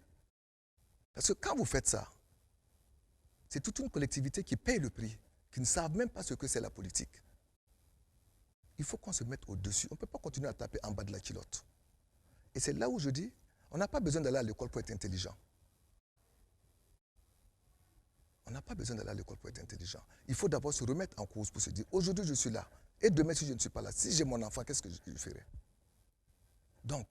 Parce que quand vous faites ça, c'est toute une collectivité qui paye le prix, qui ne savent même pas ce que c'est la politique. Il faut qu'on se mette au-dessus. On ne peut pas continuer à taper en bas de la culotte. Et c'est là où je dis, on n'a pas besoin d'aller à l'école pour être intelligent. On n'a pas besoin d'aller à l'école pour être intelligent. Il faut d'abord se remettre en cause pour se dire, aujourd'hui je suis là, et demain si je ne suis pas là, si j'ai mon enfant, qu'est-ce que je ferai? Donc,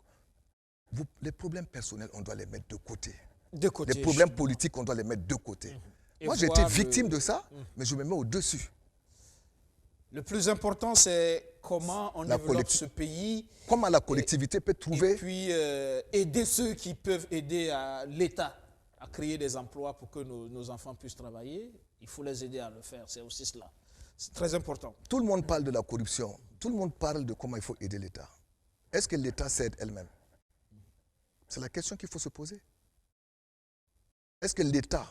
les problèmes personnels, on doit les mettre de côté. Les problèmes politiques, on doit les mettre de côté. Moi, j'ai été victime de ça, mais je me mets au-dessus. Le plus important, c'est comment on développe ce pays. Comment la collectivité peut trouver... Et puis aider ceux qui peuvent aider l'État à créer des emplois pour que nos enfants puissent travailler. Il faut les aider à le faire, c'est aussi cela. C'est très important. Tout le monde parle de la corruption. Tout le monde parle de comment il faut aider l'État. Est-ce que l'État s'aide elle-même? C'est la question qu'il faut se poser. Est-ce que l'État,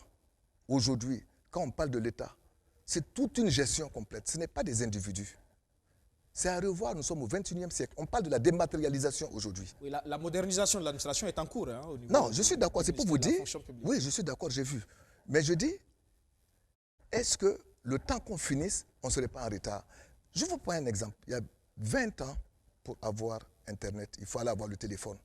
aujourd'hui, quand on parle de l'État, c'est toute une gestion complète. Ce n'est pas des individus. C'est à revoir, nous sommes au XXIe siècle. On parle de la dématérialisation aujourd'hui. Oui, la modernisation de l'administration est en cours. Hein, au niveau non, je suis d'accord, c'est pour vous dire. Oui, je suis d'accord, j'ai vu. Mais je dis, est-ce que le temps qu'on finisse, on ne serait pas en retard? Je vous prends un exemple. Il y a 20 ans, pour avoir Internet, il faut aller avoir le téléphone.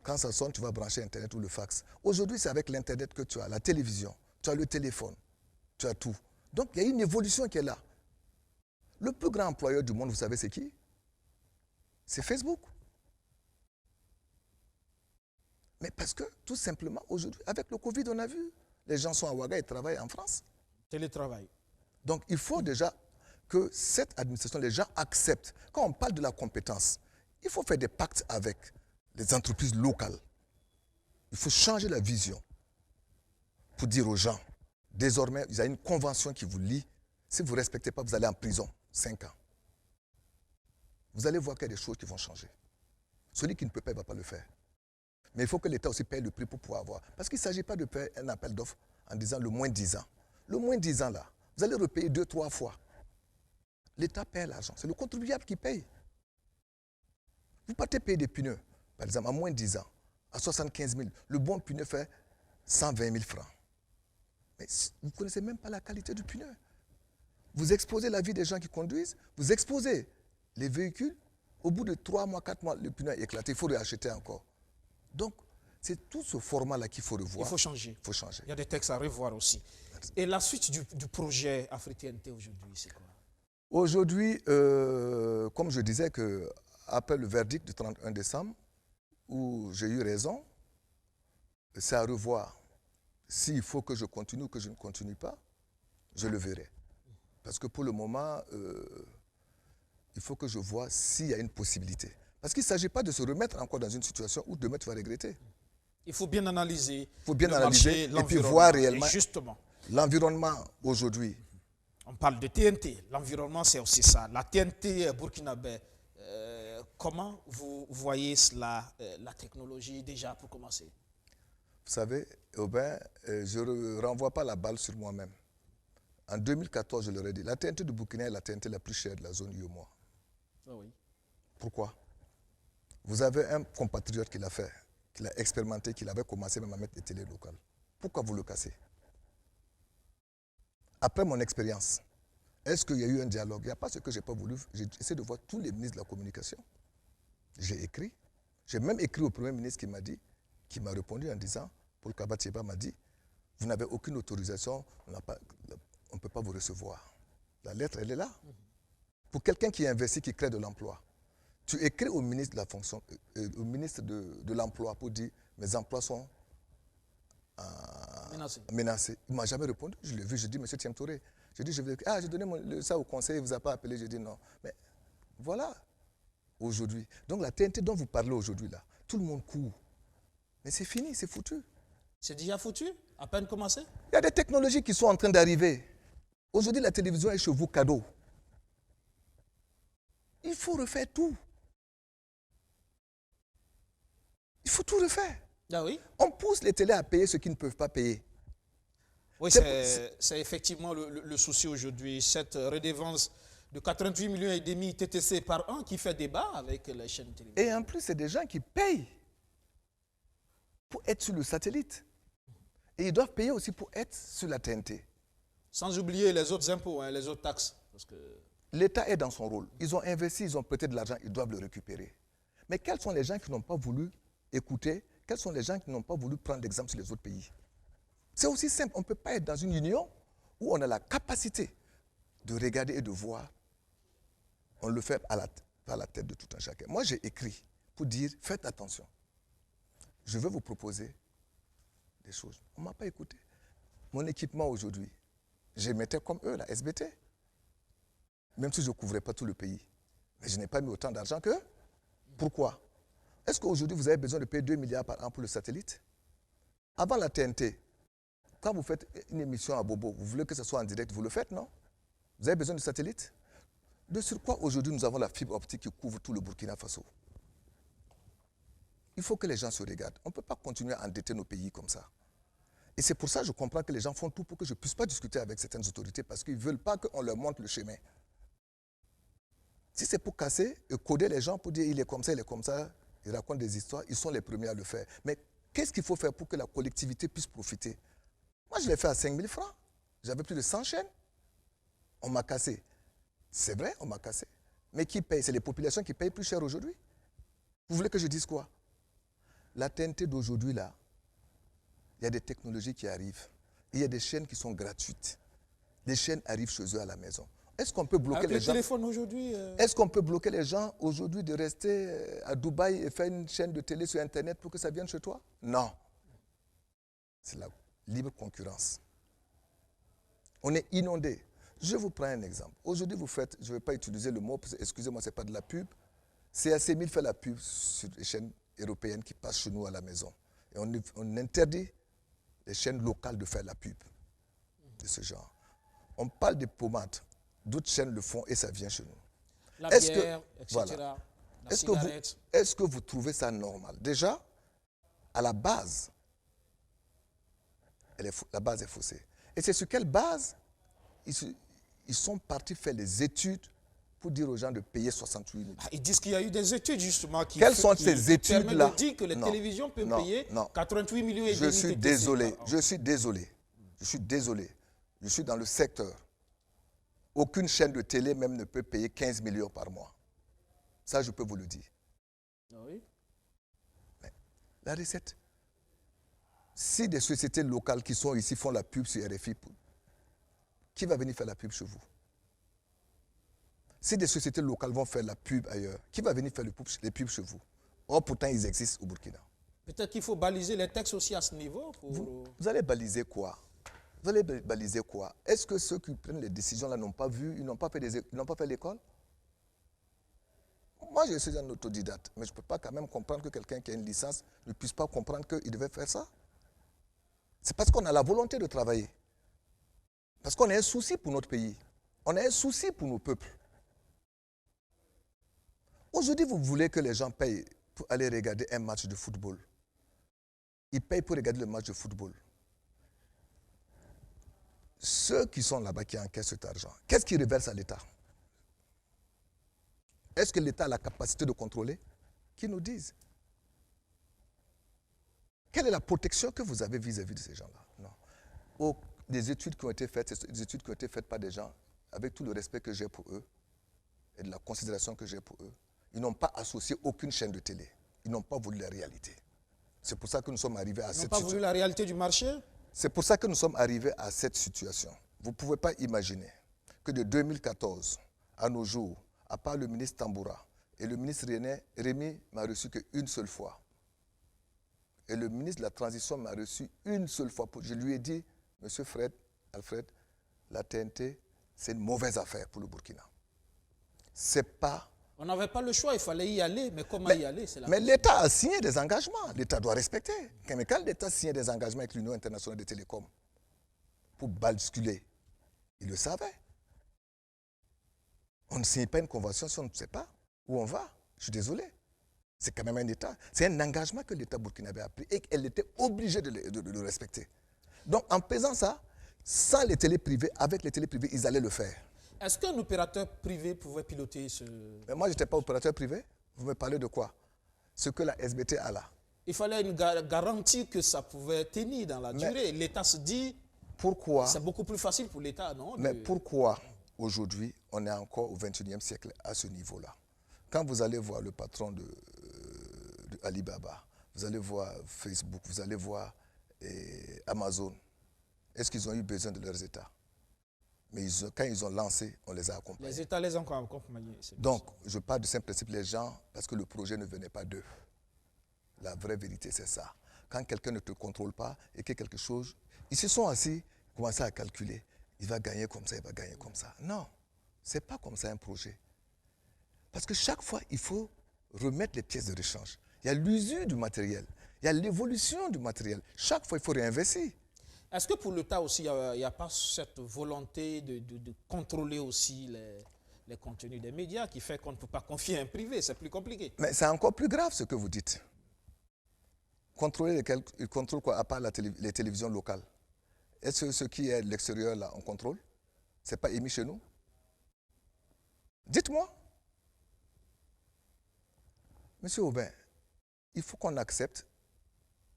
Quand ça sonne, tu vas brancher Internet ou le fax. Aujourd'hui, c'est avec l'Internet que tu as la télévision, tu as le téléphone, tu as tout. Donc, il y a une évolution qui est là. Le plus grand employeur du monde, vous savez, c'est qui? C'est Facebook. Mais parce que, tout simplement, aujourd'hui, avec le Covid, on a vu, les gens sont à Ouaga et travaillent en France. Télétravail. Donc, il faut déjà que cette administration, les gens acceptent. Quand on parle de la compétence, il faut faire des pactes avec les entreprises locales. Il faut changer la vision pour dire aux gens, désormais, il y a une convention qui vous lie. Si vous ne respectez pas, vous allez en prison 5 ans. Vous allez voir qu'il y a des choses qui vont changer. Celui qui ne peut pas, il ne va pas le faire. Mais il faut que l'État aussi paye le prix pour pouvoir avoir. Parce qu'il ne s'agit pas de faire un appel d'offres en disant le moins 10 ans. Le moins 10 ans, là, vous allez repayer 2-3 fois. L'État paye l'argent. C'est le contribuable qui paye. Vous partez payer des pneus, par exemple, à moins 10 ans, à 75 000. Le bon pneu fait 120 000 francs. Mais vous ne connaissez même pas la qualité du pneu. Vous exposez la vie des gens qui conduisent, vous exposez les véhicules. Au bout de 3 mois, 4 mois, le pneu est éclaté, il faut réacheter encore. Donc, c'est tout ce format-là qu'il faut revoir. Il faut changer. Il faut changer. Il y a des textes à revoir aussi. Merci. Et la suite du projet Africainté aujourd'hui, c'est quoi? Aujourd'hui, comme je disais, après le verdict du 31 décembre, où j'ai eu raison, c'est à revoir. S'il faut que je continue ou que je ne continue pas, je le verrai. Parce que pour le moment, il faut que je vois s'il y a une possibilité. Parce qu'il ne s'agit pas de se remettre encore dans une situation où demain tu vas regretter. Il faut bien analyser. Il faut bien le analyser marché, et puis voir l'environnement. réellement Et justement, l'environnement aujourd'hui. on parle de TNT. L'environnement, c'est aussi ça. La TNT burkinabé, comment vous voyez cela, la technologie déjà pour commencer? Vous savez, Aubin, je ne renvoie pas la balle sur moi-même. En 2014, je leur ai dit, la TNT de Burkina est la TNT la plus chère de la zone UEMOA. Ah oui. Pourquoi? Vous avez un compatriote qui l'a fait, qui l'a expérimenté, qui avait commencé même à mettre des télés locales. Pourquoi vous le cassez? Après mon expérience, est-ce qu'il y a eu un dialogue? Il n'y a pas ce que je n'ai pas voulu. J'ai essayé de voir tous les ministres de la communication. J'ai écrit. J'ai même écrit au Premier ministre qui m'a répondu en disant, Paul Kabatieba m'a dit, vous n'avez aucune autorisation, on ne peut pas vous recevoir. La lettre, elle est là. Pour quelqu'un qui investi, qui crée de l'emploi, tu écris au ministre de la fonction, au ministre de l'emploi pour dire, mes emplois sont menacés. Il ne m'a jamais répondu. Je l'ai vu, je dis, monsieur Thiem Touré, j'ai dit, j'ai donné ça au conseil, il ne vous a pas appelé, j'ai dit non. Mais voilà, aujourd'hui. Donc la TNT dont vous parlez aujourd'hui, là, tout le monde court. Mais c'est fini, c'est foutu. C'est déjà foutu? À peine commencé? Il y a des technologies qui sont en train d'arriver. Aujourd'hui, la télévision est chez vous cadeau. Il faut refaire tout. Il faut tout refaire. Ah oui? On pousse les télés à payer ce qu'ils ne peuvent pas payer. Oui, c'est effectivement le souci aujourd'hui. Cette redevance de 88 millions et demi TTC par an qui fait débat avec les chaînes télévisées. Et en plus, c'est des gens qui payent pour être sur le satellite. Et ils doivent payer aussi pour être sur la TNT. Sans oublier les autres impôts, hein, les autres taxes. Parce que... L'État est dans son rôle. Ils ont investi, ils ont prêté de l'argent, ils doivent le récupérer. Mais quels sont les gens qui n'ont pas voulu écouter? Quels sont les gens qui n'ont pas voulu prendre l'exemple sur les autres pays? C'est aussi simple. On ne peut pas être dans une union où on a la capacité de regarder et de voir. On le fait à la tête de tout un chacun. Moi, j'ai écrit pour dire, faites attention. Je vais vous proposer des choses. On ne m'a pas écouté. Mon équipement aujourd'hui, je mettais comme eux, la SBT. Même si je ne couvrais pas tout le pays. Mais je n'ai pas mis autant d'argent qu'eux. Pourquoi? Est-ce qu'aujourd'hui, vous avez besoin de payer 2 milliards par an pour le satellite? Avant la TNT, quand vous faites une émission à Bobo, vous voulez que ce soit en direct, vous le faites, non? Vous avez besoin de satellite? De sur quoi aujourd'hui nous avons la fibre optique qui couvre tout le Burkina Faso? Il faut que les gens se regardent. On ne peut pas continuer à endetter nos pays comme ça. Et c'est pour ça que je comprends que les gens font tout pour que je ne puisse pas discuter avec certaines autorités parce qu'ils ne veulent pas qu'on leur montre le chemin. Si c'est pour casser et coder les gens pour dire il est comme ça, ils racontent des histoires, ils sont les premiers à le faire. Mais qu'est-ce qu'il faut faire pour que la collectivité puisse profiter? Moi, je l'ai fait à 5 000 francs. J'avais plus de 100 chaînes. On m'a cassé. C'est vrai, on m'a cassé. Mais qui paye? C'est les populations qui payent plus cher aujourd'hui. Vous voulez que je dise quoi? La TNT d'aujourd'hui, là, il y a des technologies qui arrivent. Il y a des chaînes qui sont gratuites. Les chaînes arrivent chez eux à la maison. Est-ce qu'on peut bloquer les gens? Est-ce qu'on peut bloquer les gens aujourd'hui de rester à Dubaï et faire une chaîne de télé sur Internet pour que ça vienne chez toi? Non. C'est la libre concurrence. On est inondé. Je vous prends un exemple. Aujourd'hui, vous faites, je ne vais pas utiliser le mot, excusez-moi, ce n'est pas de la pub. CAC 1000 fait la pub sur les chaînes européennes qui passent chez nous à la maison. Et on interdit les chaînes locales de faire la pub de ce genre. On parle des pommades. D'autres chaînes le font et ça vient chez nous. La bière, etc. Voilà. La cigarette. Est-ce que vous trouvez ça normal? Déjà, à la base, la base est faussée. Et c'est sur quelle base ils sont partis faire les études pour dire aux gens de payer 68 000. Ils disent qu'il y a eu des études justement qui Quelles sont ces études-là? Qui disent que les télévisions peuvent payer 88 millions et demi. Je suis désolé. Je suis désolé. Je suis dans le secteur. Aucune chaîne de télé même ne peut payer 15 millions par mois. Ça, je peux vous le dire. Oui. Mais la recette, si des sociétés locales qui sont ici font la pub sur RFI, qui va venir faire la pub chez vous? Si des sociétés locales vont faire la pub ailleurs, qui va venir faire les pubs chez vous? Or, pourtant, ils existent au Burkina. Peut-être qu'il faut baliser les textes aussi à ce niveau. Vous allez baliser quoi? Vous allez baliser quoi? Est-ce que ceux qui prennent les décisions là n'ont pas vu, ils n'ont pas fait l'école? Moi, je suis un autodidacte, mais je ne peux pas quand même comprendre que quelqu'un qui a une licence ne puisse pas comprendre qu'il devait faire ça. C'est parce qu'on a la volonté de travailler. Parce qu'on a un souci pour notre pays. On a un souci pour nos peuples. Aujourd'hui, vous voulez que les gens payent pour aller regarder un match de football. Ils payent pour regarder le match de football. Ceux qui sont là-bas, qui encaissent cet argent, qu'est-ce qu'ils reversent à l'État? Est-ce que l'État a la capacité de contrôler? Qu'ils nous disent. Quelle est la protection que vous avez vis-à-vis de ces gens-là? Non. Des études qui ont été faites, des études qui ont été faites par des gens, avec tout le respect que j'ai pour eux et de la considération que j'ai pour eux, ils n'ont pas associé aucune chaîne de télé. Ils n'ont pas voulu la réalité. C'est pour ça que nous sommes arrivés à cette situation. Ils n'ont pas voulu la réalité du marché? C'est pour ça que nous sommes arrivés à cette situation. Vous ne pouvez pas imaginer que de 2014 à nos jours, à part le ministre Tamboura et le ministre Rémi m'a reçu qu'une seule fois. Et le ministre de la Transition m'a reçu une seule fois. Je lui ai dit, Monsieur Alfred, la TNT, c'est une mauvaise affaire pour le Burkina. C'est pas... On n'avait pas le choix, il fallait y aller, mais comment y aller? Mais l'État a signé des engagements, l'État doit respecter. Mais quand l'État signe des engagements avec l'Union internationale des télécoms pour basculer, il le savait. On ne signe pas une convention si on ne sait pas où on va. Je suis désolé. C'est quand même un État. C'est un engagement que l'État burkinabé a pris et qu'elle était obligée de le respecter. Donc en faisant ça, sans les télés privées, avec les télés privées, ils allaient le faire. Est-ce qu'un opérateur privé pouvait piloter ce... Mais moi, je n'étais pas opérateur privé. Vous me parlez de quoi? Ce que la SBT a là. Il fallait une garantie que ça pouvait tenir dans la durée. L'État se dit... Pourquoi? C'est beaucoup plus facile pour l'État, non? Mais pourquoi aujourd'hui, on est encore au XXIe siècle à ce niveau-là? Quand vous allez voir le patron de Alibaba, vous allez voir Facebook, vous allez voir Amazon, est-ce qu'ils ont eu besoin de leurs États? Mais quand ils ont lancé, on les a accompagnés. Les États les ont accompagnés. Donc, je parle de ce principe, les gens, parce que le projet ne venait pas d'eux. La vraie vérité, c'est ça. Quand quelqu'un ne te contrôle pas et que quelque chose... Ils se sont assis, commencé à calculer. Il va gagner comme ça, il va gagner comme ça. Non, ce n'est pas comme ça un projet. Parce que chaque fois, il faut remettre les pièces de rechange. Il y a l'usure du matériel. Il y a l'évolution du matériel. Chaque fois, il faut réinvestir. Est-ce que pour l'État aussi, il n'y a pas cette volonté de contrôler aussi les contenus des médias qui fait qu'on ne peut pas confier un privé? C'est plus compliqué. Mais c'est encore plus grave ce que vous dites. Contrôler il contrôle quoi à part les télévisions locales? Est-ce que ce qui est de l'extérieur là, on contrôle? Ce n'est pas émis chez nous? Dites-moi. Monsieur Aubin, il faut qu'on accepte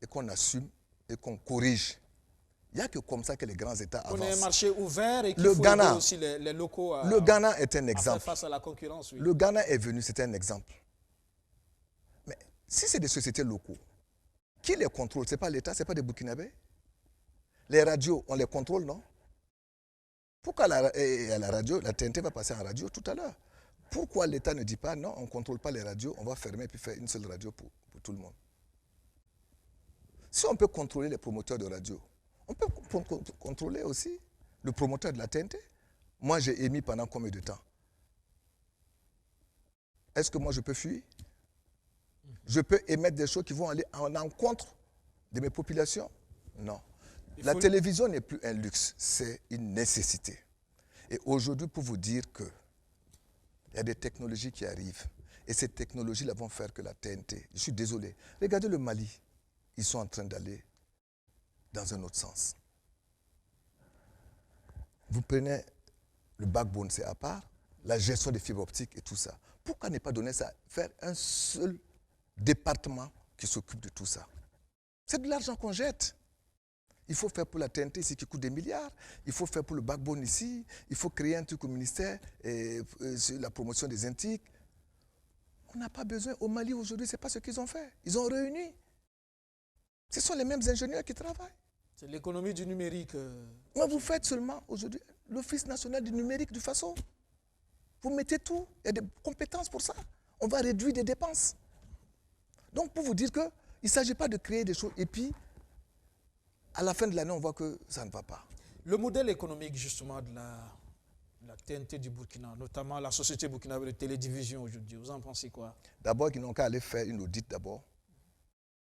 et qu'on assume et qu'on corrige. Il n'y a que comme ça que les grands États avancent. On a un marché ouvert et qu'il faut aider aussi les locaux à, le Ghana est un à exemple. faire face à la concurrence. Oui. Le Ghana est venu, c'était un exemple. Mais si c'est des sociétés locaux, qui les contrôle? Ce n'est pas l'État, ce n'est pas des Burkinabés. Les radios, on les contrôle, non? Pourquoi à la radio, la TNT va passer en radio tout à l'heure? Pourquoi l'État ne dit pas non, on ne contrôle pas les radios, on va fermer et puis faire une seule radio pour tout le monde? Si on peut contrôler les promoteurs de radio, on peut contrôler aussi le promoteur de la TNT. Moi, j'ai émis pendant combien de temps? Est-ce que moi, je peux fuir? Je peux émettre des choses qui vont aller en encontre de mes populations? Non. La télévision n'est plus un luxe, c'est une nécessité. Et aujourd'hui, pour vous dire que il y a des technologies qui arrivent. Et ces technologies-là vont faire que la TNT, je suis désolé, regardez le Mali, ils sont en train d'aller dans un autre sens. Vous prenez le backbone, c'est à part, la gestion des fibres optiques et tout ça. Pourquoi ne pas donner ça, faire un seul département qui s'occupe de tout ça? C'est de l'argent qu'on jette. Il faut faire pour la TNT ici qui coûte des milliards. Il faut faire pour le backbone ici. Il faut créer un truc au ministère sur la promotion des Intiques. On n'a pas besoin. Au Mali aujourd'hui, ce n'est pas ce qu'ils ont fait. Ils ont réuni. Ce sont les mêmes ingénieurs qui travaillent. C'est l'économie du numérique. Mais vous faites seulement aujourd'hui l'Office national du numérique de façon. Vous mettez tout, il y a des compétences pour ça. On va réduire des dépenses. Donc, pour vous dire qu'il ne s'agit pas de créer des choses et puis, à la fin de l'année, on voit que ça ne va pas. Le modèle économique, justement, de la TNT du Burkina, notamment la société burkinabé de télédivision aujourd'hui, vous en pensez quoi? D'abord, ils n'ont qu'à aller faire une audit d'abord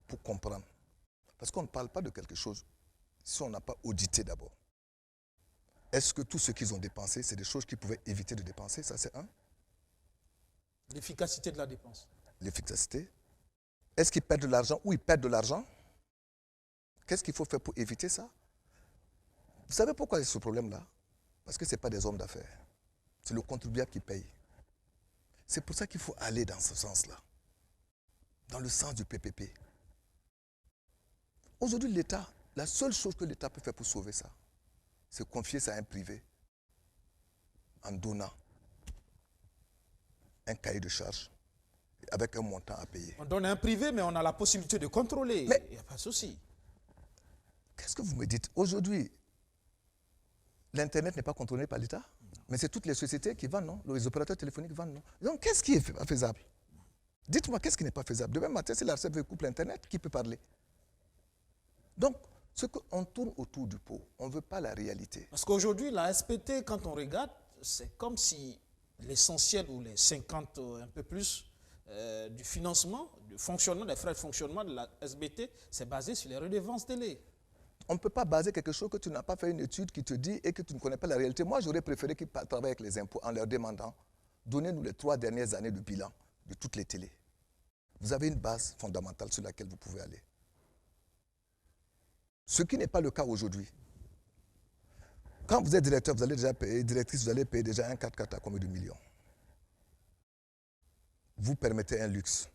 pour comprendre. Parce qu'on ne parle pas de quelque chose si on n'a pas audité d'abord. Est-ce que tout ce qu'ils ont dépensé, c'est des choses qu'ils pouvaient éviter de dépenser? Ça, c'est un. L'efficacité de la dépense. L'efficacité. Est-ce qu'ils perdent de l'argent ou ils perdent de l'argent? Qu'est-ce qu'il faut faire pour éviter ça? Vous savez pourquoi il y a ce problème-là? Parce que ce n'est pas des hommes d'affaires. C'est le contribuable qui paye. C'est pour ça qu'il faut aller dans ce sens-là. Dans le sens du PPP. Aujourd'hui, l'État, la seule chose que l'État peut faire pour sauver ça, c'est confier ça à un privé en donnant un cahier de charges avec un montant à payer. On donne à un privé, mais on a la possibilité de contrôler. Mais il n'y a pas de souci. Qu'est-ce que vous me dites? Aujourd'hui, l'Internet n'est pas contrôlé par l'État, mais c'est toutes les sociétés qui vendent, non? Les opérateurs téléphoniques vendent, non? Donc, qu'est-ce qui est faisable? Dites-moi, qu'est-ce qui n'est pas faisable? Demain matin, si l'ARCEP veut couper l'Internet, qui peut parler? Donc, ce qu'on tourne autour du pot, on ne veut pas la réalité. Parce qu'aujourd'hui, la SPT, quand on regarde, c'est comme si l'essentiel ou les 50, un peu plus, du financement, du fonctionnement, des frais de fonctionnement de la SBT, c'est basé sur les redevances télé. On ne peut pas baser quelque chose que tu n'as pas fait une étude qui te dit et que tu ne connais pas la réalité. Moi, j'aurais préféré qu'ils travaillent avec les impôts en leur demandant, donnez-nous les 3 dernières années de bilan de toutes les télés. Vous avez une base fondamentale sur laquelle vous pouvez aller. Ce qui n'est pas le cas aujourd'hui. Quand vous êtes directeur, vous allez déjà payer, directrice, vous allez payer déjà un 4x4 à combien de millions? Vous permettez un luxe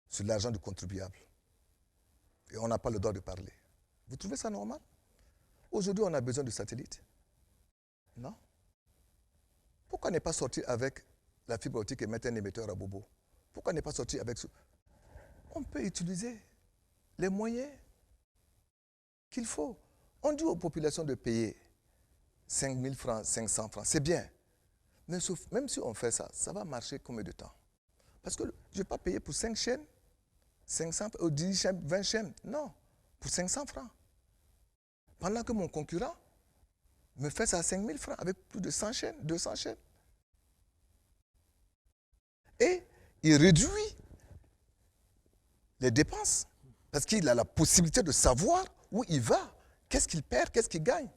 sur l'argent du contribuable. Et on n'a pas le droit de parler. Vous trouvez ça normal? Aujourd'hui, on a besoin de satellites. Non? Pourquoi n'est pas sorti avec la fibre optique et mettre un émetteur à bobo? Pourquoi n'est pas sorti avec ce... On peut utiliser les moyens qu'il faut. On dit aux populations de payer 5 000 francs, 500 francs. C'est bien. Mais même si on fait ça, ça va marcher combien de temps? Parce que je ne vais pas payer pour 5 chaînes, 500, ou 10 chaînes, 20 chaînes. Non, pour 500 francs. Pendant que mon concurrent me fait ça à 5 000 francs avec plus de 100 chaînes, 200 chaînes. Et il réduit les dépenses parce qu'il a la possibilité de savoir où il va, qu'est-ce qu'il perd, qu'est-ce qu'il gagne.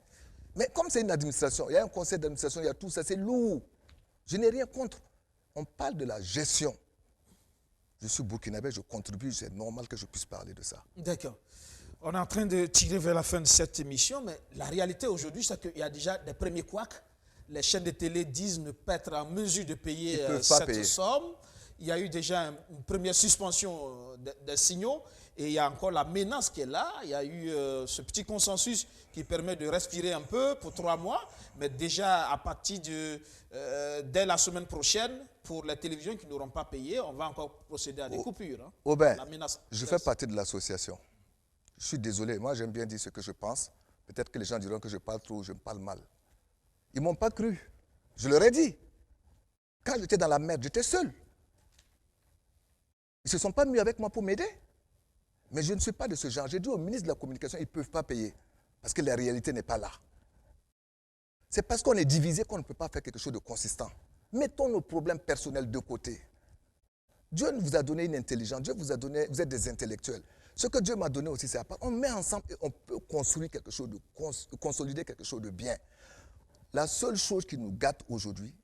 Mais comme c'est une administration, il y a un conseil d'administration, il y a tout ça, c'est lourd. Je n'ai rien contre. On parle de la gestion. Je suis burkinabé, je contribue, c'est normal que je puisse parler de ça. D'accord. On est en train de tirer vers la fin de cette émission, mais la réalité aujourd'hui, c'est qu'il y a déjà des premiers couacs. Les chaînes de télé disent ne pas être en mesure de payer cette somme. Il y a eu déjà une première suspension des signaux et il y a encore la menace qui est là. Il y a eu ce petit consensus qui permet de respirer un peu pour 3 mois, mais déjà à partir dès la semaine prochaine, pour les télévisions qui n'auront pas payé, on va encore procéder à des coupures. Hein. Aubin, je fais partie de l'association. Je suis désolé, moi j'aime bien dire ce que je pense. Peut-être que les gens diront que je parle trop ou je me parle mal. Ils ne m'ont pas cru. Je leur ai dit. Quand j'étais dans la merde, j'étais seul. Ils ne se sont pas mis avec moi pour m'aider. Mais je ne suis pas de ce genre. J'ai dit au ministre de la Communication, ils ne peuvent pas payer. Parce que la réalité n'est pas là. C'est parce qu'on est divisé qu'on ne peut pas faire quelque chose de consistant. Mettons nos problèmes personnels de côté. Dieu vous a donné une intelligence. Dieu vous a donné, vous êtes des intellectuels. Ce que Dieu m'a donné aussi, c'est on met ensemble et on peut construire quelque chose consolider quelque chose de bien. La seule chose qui nous gâte aujourd'hui,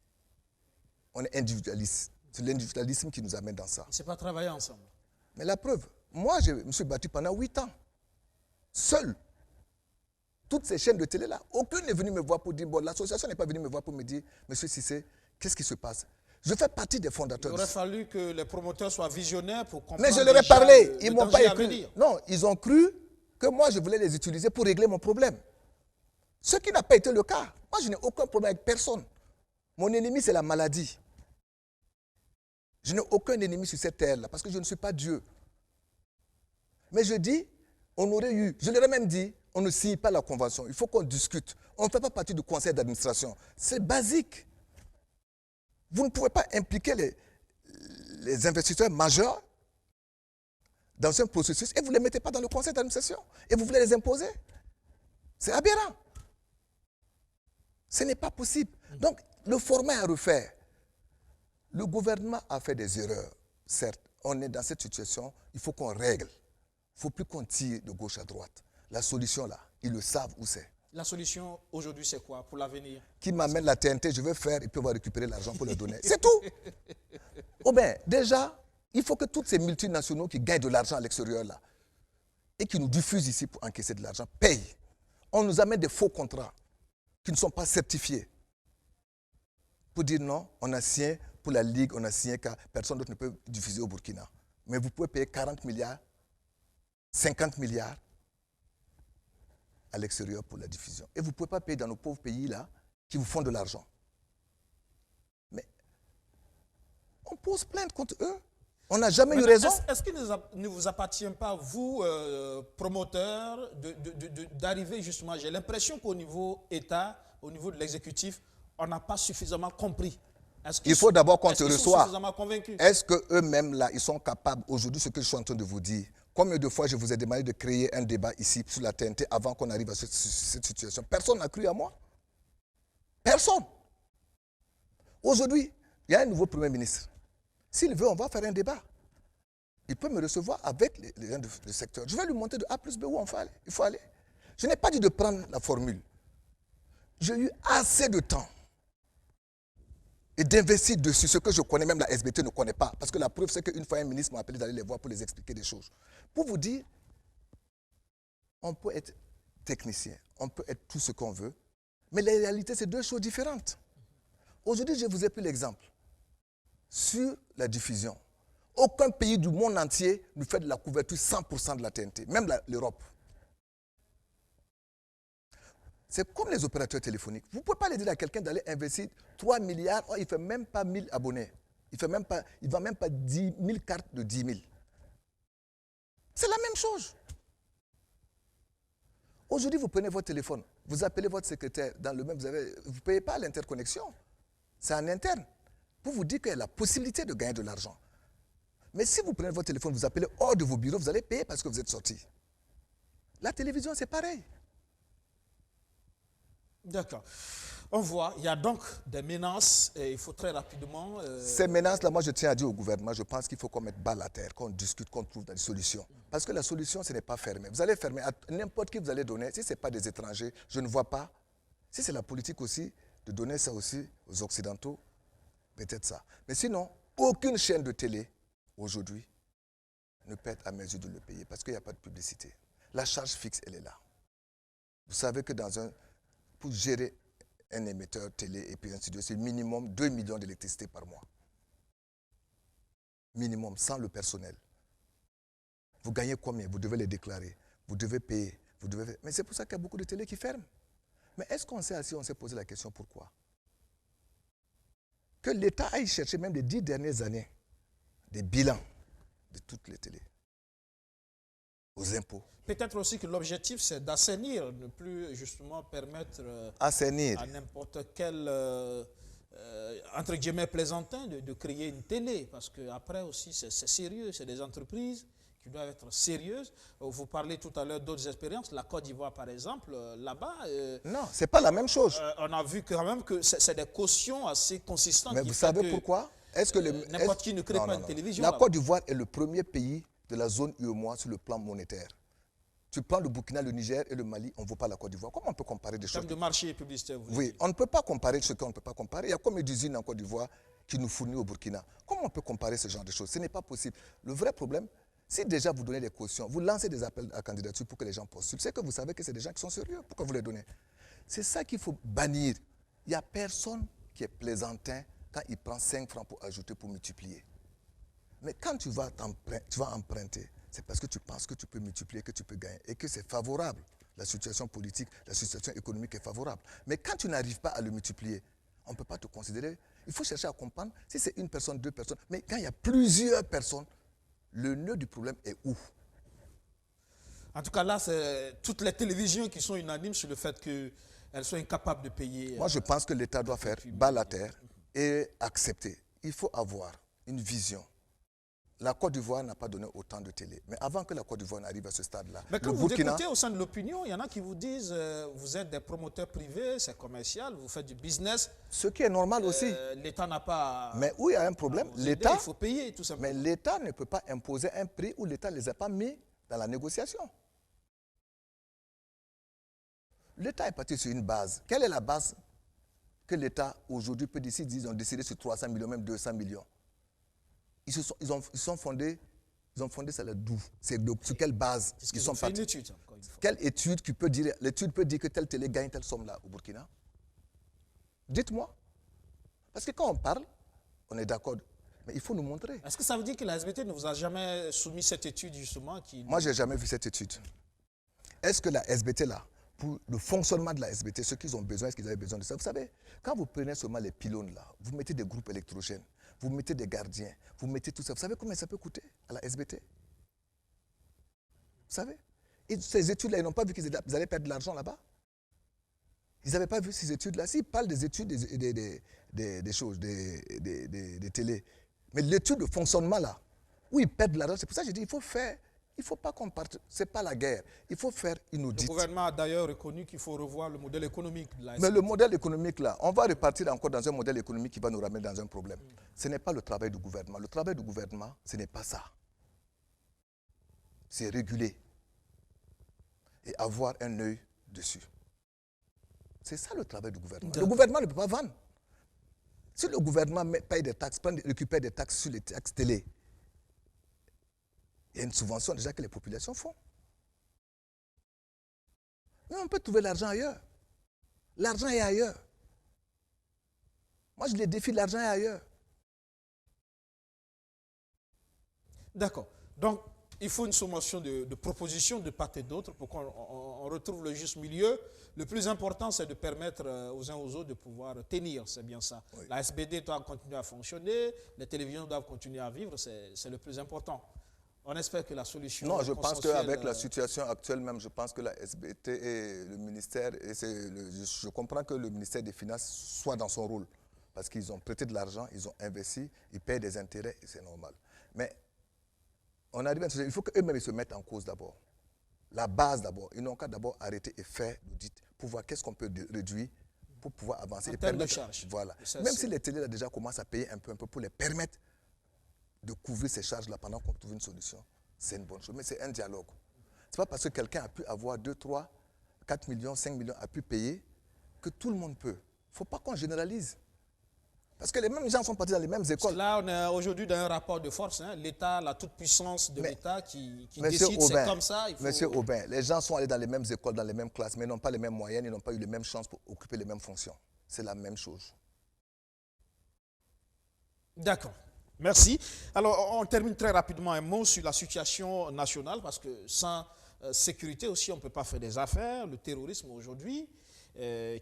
on est individualiste. C'est l'individualisme qui nous amène dans ça. C'est pas travailler ensemble. Mais la preuve, moi je me suis battu pendant 8 ans, seul. Toutes ces chaînes de télé-là, aucune n'est venue me voir pour dire, bon, l'association n'est pas venue me voir pour me dire, monsieur Cissé, qu'est-ce qui se passe? Je fais partie des fondateurs. Il aurait fallu que les promoteurs soient visionnaires pour comprendre. Mais je leur ai parlé, ils ne m'ont pas écrit. Non, ils ont cru que moi je voulais les utiliser pour régler mon problème. Ce qui n'a pas été le cas. Moi je n'ai aucun problème avec personne. Mon ennemi c'est la maladie. Je n'ai aucun ennemi sur cette terre-là parce que je ne suis pas Dieu. Mais je dis, on aurait eu, je leur ai même dit, on ne signe pas la convention, il faut qu'on discute. On ne fait pas partie du conseil d'administration. C'est basique. Vous ne pouvez pas impliquer les investisseurs majeurs dans un processus et vous ne les mettez pas dans le conseil d'administration et vous voulez les imposer. C'est aberrant. Ce n'est pas possible. Donc, le format est à refaire. Le gouvernement a fait des erreurs, certes. On est dans cette situation, il faut qu'on règle. Il ne faut plus qu'on tire de gauche à droite. La solution, là, ils le savent où c'est. La solution aujourd'hui, c'est quoi pour l'avenir? Qui m'amène la TNT, je vais faire et puis on va récupérer l'argent pour le donner. C'est tout. Oh bien, déjà, il faut que toutes ces multinationaux qui gagnent de l'argent à l'extérieur, là, et qui nous diffusent ici pour encaisser de l'argent, payent. On nous amène des faux contrats qui ne sont pas certifiés. Pour dire non, on a signé pour la Ligue, on a signé car personne d'autre ne peut diffuser au Burkina. Mais vous pouvez payer 40 milliards, 50 milliards à l'extérieur pour la diffusion. Et vous ne pouvez pas payer dans nos pauvres pays là qui vous font de l'argent. Mais on pose plainte contre eux. On n'a jamais eu raison. Est-ce qu'il ne vous appartient pas, vous, promoteurs, d'arriver justement, j'ai l'impression qu'au niveau État, au niveau de l'exécutif, on n'a pas suffisamment compris. Il faut d'abord qu'on te reçoive. Convaincus? Est-ce qu'eux-mêmes, là, ils sont capables, aujourd'hui, ce que je suis en train de vous dire, combien de fois je vous ai demandé de créer un débat ici sur la TNT avant qu'on arrive à cette situation? Personne n'a cru à moi. Personne. Aujourd'hui, il y a un nouveau Premier ministre. S'il veut, on va faire un débat. Il peut me recevoir avec les gens du secteur. Je vais lui montrer de A plus B où il faut aller. Je n'ai pas dit de prendre la formule. J'ai eu assez de temps et d'investir dessus, ce que je connais, même la SBT ne connaît pas. Parce que la preuve, c'est qu'une fois un ministre m'a appelé d'aller les voir pour les expliquer des choses. Pour vous dire, on peut être technicien, on peut être tout ce qu'on veut, mais la réalité, c'est deux choses différentes. Aujourd'hui, je vous ai pris l'exemple. Sur la diffusion, aucun pays du monde entier ne fait de la couverture 100% de la TNT, même l'Europe. C'est comme les opérateurs téléphoniques. Vous ne pouvez pas aller dire à quelqu'un d'aller investir 3 milliards, oh, il ne fait même pas 1000 abonnés. Il ne vend même pas 10 000 cartes de 10 000. C'est la même chose. Aujourd'hui, vous prenez votre téléphone, vous appelez votre secrétaire, dans le même, vous ne payez pas l'interconnexion. C'est en interne. Pour vous dire qu'il y a la possibilité de gagner de l'argent. Mais si vous prenez votre téléphone, vous appelez hors de vos bureaux, vous allez payer parce que vous êtes sorti. La télévision, c'est pareil. D'accord. On voit, il y a donc des menaces et il faut très rapidement... Ces menaces-là, moi je tiens à dire au gouvernement, je pense qu'il faut qu'on mette balle à terre, qu'on discute, qu'on trouve des solutions. Parce que la solution, ce n'est pas fermer. Vous allez fermer à n'importe qui vous allez donner. Si ce n'est pas des étrangers, je ne vois pas. Si c'est la politique aussi, de donner ça aussi aux Occidentaux, peut-être ça. Mais sinon, aucune chaîne de télé, aujourd'hui, ne peut être à mesure de le payer parce qu'il n'y a pas de publicité. La charge fixe, elle est là. Vous savez que pour gérer un émetteur télé et puis un studio, c'est minimum 2 millions d'électricité par mois. Minimum, sans le personnel. Vous gagnez combien? Vous devez les déclarer. Vous devez payer. Mais c'est pour ça qu'il y a beaucoup de télé qui ferment. Mais est-ce qu'on sait assis, on s'est posé la question pourquoi? Que l'État aille chercher même les 10 dernières années des bilans de toutes les télés aux impôts. Peut-être aussi que l'objectif, c'est d'assainir, ne plus justement permettre à n'importe quel, entre guillemets, plaisantin de créer une télé. Parce qu'après aussi, c'est sérieux, c'est des entreprises qui doivent être sérieuses. Vous parlez tout à l'heure d'autres expériences. La Côte d'Ivoire, par exemple, là-bas... non, ce n'est pas la même chose. On a vu quand même que c'est des cautions assez consistantes. Mais vous savez pourquoi? N'importe qui ne crée pas une télévision. La Côte d'Ivoire est le premier pays de la zone UEMOA sur le plan monétaire. Tu prends le Burkina, le Niger et le Mali, on ne vaut pas la Côte d'Ivoire. Comment on peut comparer des choses? En termes de marché publicitaire, vous Oui, on ne peut pas comparer ce qu'on ne peut pas comparer. Il y a combien d'usines en Côte d'Ivoire qui nous fournissent au Burkina? Comment on peut comparer ce genre de choses? Ce n'est pas possible. Le vrai problème, si déjà vous donnez des cautions, vous lancez des appels à candidature pour que les gens postulent, c'est que vous savez que c'est des gens qui sont sérieux. Pourquoi vous les donnez? C'est ça qu'il faut bannir. Il n'y a personne qui est plaisantin quand il prend 5 francs pour ajouter, pour multiplier. Mais quand tu vas emprunter, c'est parce que tu penses que tu peux multiplier, que tu peux gagner et que c'est favorable. La situation politique, la situation économique est favorable. Mais quand tu n'arrives pas à le multiplier, on ne peut pas te considérer. Il faut chercher à comprendre si c'est une personne, 2 personnes. Mais quand il y a plusieurs personnes, le nœud du problème est où? En tout cas, là, c'est toutes les télévisions qui sont unanimes sur le fait qu'elles sont incapables de payer. Moi, je pense que l'État doit faire balle à terre et accepter. Il faut avoir une vision. La Côte d'Ivoire n'a pas donné autant de télé. Mais avant que la Côte d'Ivoire n'arrive à ce stade-là, Mais quand le vous Burkina... écoutez au sein de l'opinion, il y en a qui vous disent vous êtes des promoteurs privés, c'est commercial, vous faites du business. Ce qui est normal aussi. L'État n'a pas... Mais où il y a un problème, l'État... Il faut payer, tout simplement. Mais l'État ne peut pas imposer un prix où l'État ne les a pas mis dans la négociation. L'État est parti sur une base. Quelle est la base que l'État aujourd'hui peut décider? Ils ont décidé sur 300 millions, même 200 millions. Ils ont fondé ça là-d'où? C'est sur quelle base ils sont fait une étude, encore une fois. Quelle étude qui peut dire, l'étude peut dire que telle télé gagne telle somme là au Burkina? Dites-moi. Parce que quand on parle, on est d'accord, mais il faut nous montrer. Est-ce que ça veut dire que la SBT ne vous a jamais soumis cette étude justement Moi, je n'ai jamais vu cette étude. Est-ce que la SBT là, pour le fonctionnement de la SBT, ce qu'ils ont besoin, est-ce qu'ils avaient besoin de ça? Vous savez, quand vous prenez seulement les pylônes là, vous mettez des groupes électrogènes, vous mettez des gardiens, vous mettez tout ça. Vous savez combien ça peut coûter à la SBT? Vous savez? Et ces études-là, ils n'ont pas vu qu'ils allaient perdre de l'argent là-bas? Ils n'avaient pas vu ces études-là. S'ils parlent des études des choses, des télés, mais l'étude de fonctionnement là, où ils perdent de l'argent, c'est pour ça que je dis il faut faire. Il ne faut pas qu'on parte, ce n'est pas la guerre. Il faut faire une audit. Le gouvernement a d'ailleurs reconnu qu'il faut revoir le modèle économique de la SBT. Mais le modèle économique, là, on va repartir encore dans un modèle économique qui va nous ramener dans un problème. Ce n'est pas le travail du gouvernement. Le travail du gouvernement, ce n'est pas ça. C'est réguler et avoir un œil dessus. C'est ça le travail du gouvernement. Le gouvernement ne peut pas vendre. Si le gouvernement paye des taxes, récupère des taxes sur les taxes télé, il y a une subvention déjà que les populations font. Mais on peut trouver l'argent ailleurs. L'argent est ailleurs. Moi, je les défie, l'argent est ailleurs. D'accord. Donc, il faut une sommation de propositions de part et d'autre pour qu'on retrouve le juste milieu. Le plus important, c'est de permettre aux uns aux autres de pouvoir tenir, c'est bien ça. Oui. La SBD doit continuer à fonctionner, les télévisions doivent continuer à vivre, c'est le plus important. On espère que la solution... Non, je pense qu'avec la situation actuelle même, je pense que la SBT et le ministère, je comprends que le ministère des Finances soit dans son rôle. Parce qu'ils ont prêté de l'argent, ils ont investi, ils payent des intérêts, et c'est normal. Mais on arrive à une situation, il faut qu'eux-mêmes se mettent en cause d'abord. La base d'abord. Ils n'ont qu'à d'abord arrêter et faire l'audit pour voir qu'est-ce qu'on peut réduire pour pouvoir avancer. En termes de charge. Voilà. Même si les télés là, déjà commencent à payer un peu pour les permettre de couvrir ces charges-là pendant qu'on trouve une solution, c'est une bonne chose. Mais c'est un dialogue. Ce n'est pas parce que quelqu'un a pu avoir 2, 3, 4 millions, 5 millions, a pu payer, que tout le monde peut. Il ne faut pas qu'on généralise. Parce que les mêmes gens sont partis dans les mêmes écoles. Là, on est aujourd'hui dans un rapport de force. Hein. L'État, la toute-puissance de l'État qui décide, c'est comme ça. Monsieur Aubin, les gens sont allés dans les mêmes écoles, dans les mêmes classes, mais ils n'ont pas les mêmes moyens, ils n'ont pas eu les mêmes chances pour occuper les mêmes fonctions. C'est la même chose. D'accord. Merci. Alors, on termine très rapidement un mot sur la situation nationale, parce que sans sécurité aussi, on ne peut pas faire des affaires. Le terrorisme aujourd'hui,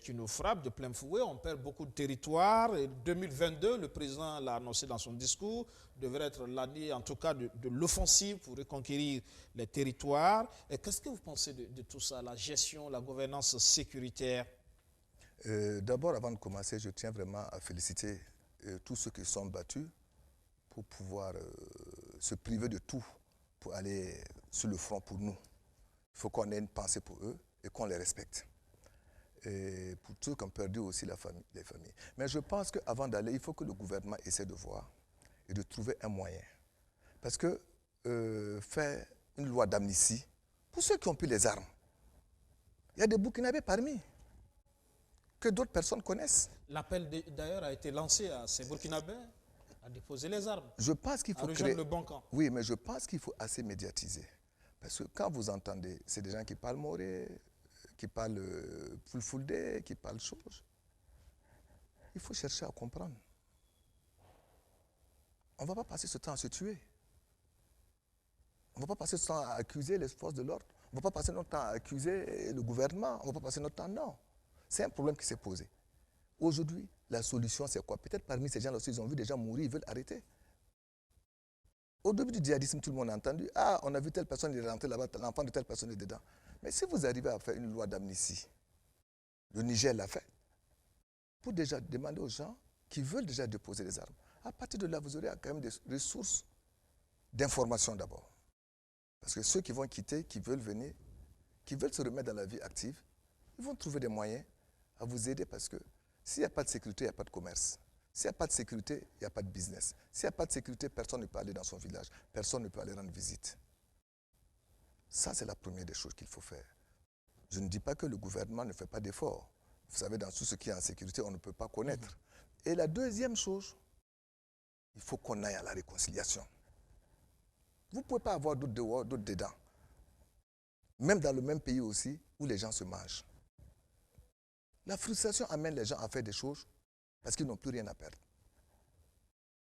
qui nous frappe de plein fouet, on perd beaucoup de territoires. Et 2022, le président l'a annoncé dans son discours, devrait être l'année, en tout cas, de l'offensive pour reconquérir les territoires. Qu'est-ce que vous pensez de tout ça, la gestion, la gouvernance sécuritaire? D'abord, avant de commencer, je tiens vraiment à féliciter tous ceux qui sont battus pour pouvoir se priver de tout, pour aller sur le front pour nous. Il faut qu'on ait une pensée pour eux et qu'on les respecte. Et pour ceux qui ont perdu aussi les familles. Mais je pense qu'avant d'aller, il faut que le gouvernement essaie de voir et de trouver un moyen. Parce que faire une loi d'amnistie, pour ceux qui ont pris les armes, il y a des Burkinabés parmi que d'autres personnes connaissent. L'appel d'ailleurs a été lancé à ces Burkinabés à déposer les armes. Je pense qu'il faut créer le bon camp. Oui, mais je pense qu'il faut assez médiatiser. Parce que quand vous entendez, c'est des gens qui parlent moré, qui parlent fulfulde, qui parlent choses. Il faut chercher à comprendre. On ne va pas passer ce temps à se tuer. On ne va pas passer ce temps à accuser les forces de l'ordre. On ne va pas passer notre temps à accuser le gouvernement. On ne va pas passer notre temps, non. C'est un problème qui s'est posé. Aujourd'hui, la solution, c'est quoi? Peut-être parmi ces gens-là aussi, ils ont vu des gens mourir, ils veulent arrêter. Au début du djihadisme, tout le monde a entendu, ah, on a vu telle personne, il est rentré là-bas, l'enfant de telle personne est dedans. Mais si vous arrivez à faire une loi d'amnistie, le Niger l'a fait, pour déjà demander aux gens qui veulent déjà déposer les armes. À partir de là, vous aurez quand même des ressources d'information d'abord. Parce que ceux qui vont quitter, qui veulent venir, qui veulent se remettre dans la vie active, ils vont trouver des moyens à vous aider parce que s'il n'y a pas de sécurité, il n'y a pas de commerce. S'il n'y a pas de sécurité, il n'y a pas de business. S'il n'y a pas de sécurité, personne ne peut aller dans son village. Personne ne peut aller rendre visite. Ça, c'est la première des choses qu'il faut faire. Je ne dis pas que le gouvernement ne fait pas d'efforts. Vous savez, dans tout ce qui est en sécurité, on ne peut pas connaître. Et la deuxième chose, il faut qu'on aille à la réconciliation. Vous ne pouvez pas avoir d'autres dehors, d'autres dedans. Même dans le même pays aussi, où les gens se mangent. La frustration amène les gens à faire des choses parce qu'ils n'ont plus rien à perdre.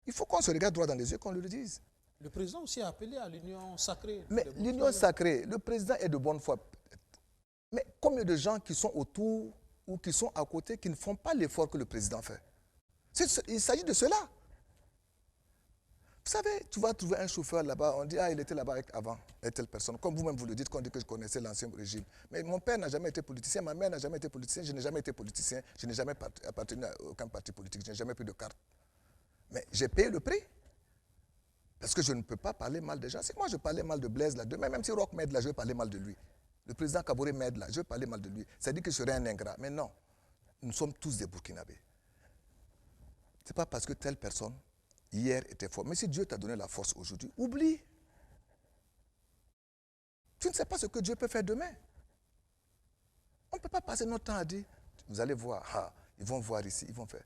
Il faut qu'on se regarde droit dans les yeux, qu'on le dise. Le président aussi a appelé à l'union sacrée. Mais l'union sacrée, le président est de bonne foi. Mais combien de gens qui sont autour ou qui sont à côté qui ne font pas l'effort que le président fait? Il s'agit de cela. Vous savez, tu vas trouver un chauffeur là-bas, on dit, ah, il était là-bas avant, avec telle personne. Comme vous-même vous le dites, qu'on dit que je connaissais l'ancien régime. Mais mon père n'a jamais été politicien, ma mère n'a jamais été politicienne, je n'ai jamais été politicien, je n'ai jamais appartenu à aucun parti politique, je n'ai jamais pris de carte. Mais j'ai payé le prix. Parce que je ne peux pas parler mal des gens. Si moi je parlais mal de Blaise là, demain, même si Roch m'aide là, je vais parler mal de lui. Le président Kaboré m'aide là, je vais parler mal de lui. Ça dit que je serais un ingrat. Mais non, nous sommes tous des Burkinabés. Ce n'est pas parce que telle personne, hier, était forte. Mais si Dieu t'a donné la force aujourd'hui, oublie. Tu ne sais pas ce que Dieu peut faire demain. On ne peut pas passer notre temps à dire, vous allez voir, ah, ils vont voir ici, ils vont faire.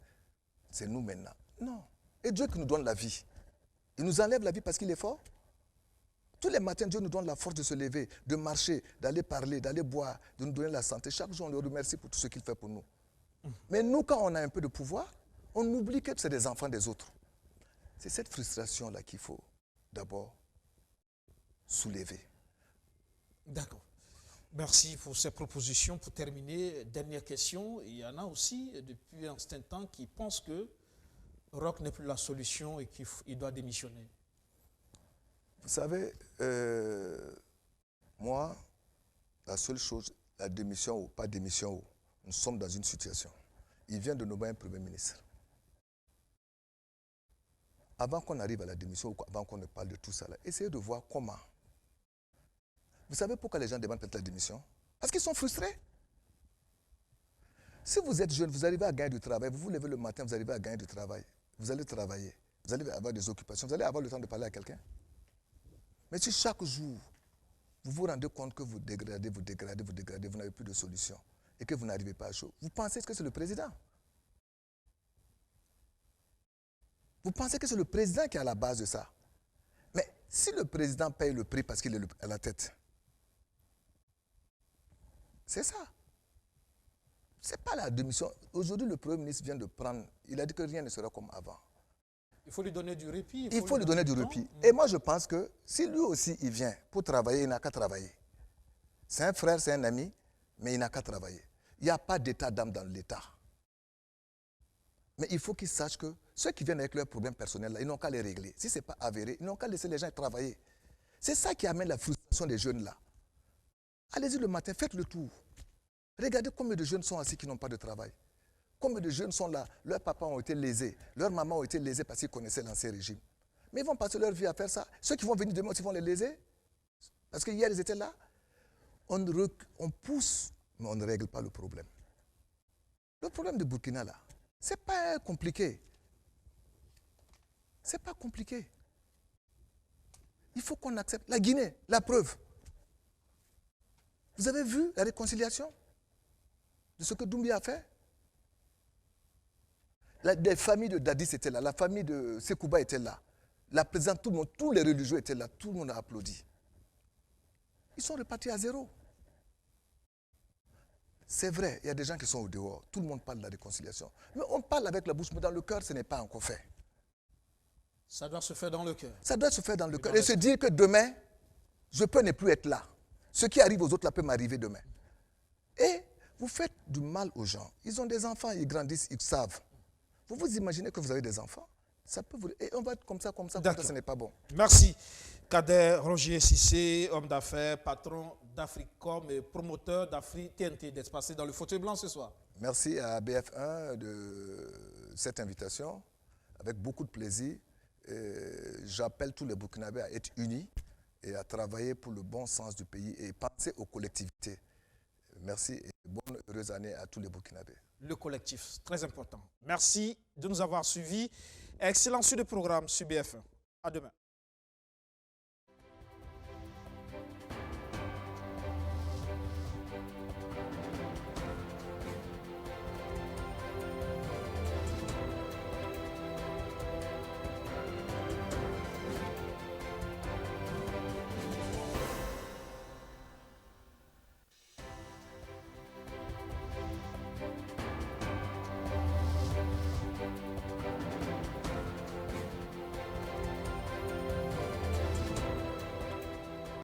C'est nous maintenant. Non. Et Dieu qui nous donne la vie. Il nous enlève la vie parce qu'il est fort. Tous les matins, Dieu nous donne la force de se lever, de marcher, d'aller parler, d'aller boire, de nous donner la santé. Chaque jour, on le remercie pour tout ce qu'il fait pour nous. Mais nous, quand on a un peu de pouvoir, on oublie que c'est des enfants des autres. C'est cette frustration-là qu'il faut d'abord soulever. D'accord. Merci pour ces propositions. Pour terminer, dernière question. Il y en a aussi, depuis un certain temps, qui pensent que Roch n'est plus la solution et qu'il doit démissionner. Vous savez, moi, la seule chose, la démission ou pas démission, nous sommes dans une situation. Il vient de nommer un Premier ministre. Avant qu'on arrive à la démission ou avant qu'on ne parle de tout ça, là, essayez de voir comment. Vous savez pourquoi les gens demandent peut-être la démission? Parce qu'ils sont frustrés. Si vous êtes jeune, vous arrivez à gagner du travail, vous vous levez le matin, vous arrivez à gagner du travail, vous allez travailler, vous allez avoir des occupations, vous allez avoir le temps de parler à quelqu'un. Mais si chaque jour, vous vous rendez compte que vous dégradez, vous n'avez plus de solution et que vous n'arrivez pas à chaud, vous pensez que c'est le président. Vous pensez que c'est le président qui est à la base de ça. Mais si le président paye le prix parce qu'il est à la tête, c'est ça. Ce n'est pas la démission. Aujourd'hui, le Premier ministre vient de prendre, il a dit que rien ne sera comme avant. Il faut lui donner du répit. Il faut lui donner du répit. Et moi, je pense que si lui aussi, il vient pour travailler, il n'a qu'à travailler. C'est un frère, c'est un ami, mais il n'a qu'à travailler. Il n'y a pas d'état d'âme dans l'État. Mais il faut qu'ils sachent que ceux qui viennent avec leurs problèmes personnels, là, ils n'ont qu'à les régler. Si ce n'est pas avéré, ils n'ont qu'à laisser les gens travailler. C'est ça qui amène la frustration des jeunes là. Allez-y le matin, faites le tour. Regardez combien de jeunes sont assis qui n'ont pas de travail. Combien de jeunes sont là, leurs papas ont été lésés, leurs mamans ont été lésées parce qu'ils connaissaient l'ancien régime. Mais ils vont passer leur vie à faire ça. Ceux qui vont venir demain, ils vont les léser. Parce que hier, ils étaient là. On pousse, mais on ne règle pas le problème. Le problème de Burkina, là, ce n'est pas compliqué. Ce n'est pas compliqué. Il faut qu'on accepte. La Guinée, la preuve. Vous avez vu la réconciliation de ce que Doumbia a fait? Les familles de Dadis étaient là, la famille de Sekouba était là. La présidente, tout le monde, tous les religieux étaient là, tout le monde a applaudi. Ils sont repartis à zéro. C'est vrai, il y a des gens qui sont au dehors, tout le monde parle de la réconciliation. Mais on parle avec la bouche, mais dans le cœur, ce n'est pas encore fait. Ça doit se faire dans le cœur. Ça doit se faire dans le cœur. Et se dire que demain, je peux ne plus être là. Ce qui arrive aux autres, là, peut m'arriver demain. Et vous faites du mal aux gens. Ils ont des enfants, ils grandissent, ils savent. Vous vous imaginez que vous avez des enfants? Ça peut vous... Et on va être comme ça, ce n'est pas bon. Merci. Kader Roger Cissé, homme d'affaires, patron d'Africom et promoteur d'Afri TNT, d'être passé dans le fauteuil blanc ce soir. Merci à BF1 de cette invitation, avec beaucoup de plaisir. J'appelle tous les Burkinabés à être unis et à travailler pour le bon sens du pays et penser aux collectivités. Merci et bonne heureuse année à tous les Burkinabés. Le collectif, très important. Merci de nous avoir suivis. Excellent suite de programme sur BF1. À demain.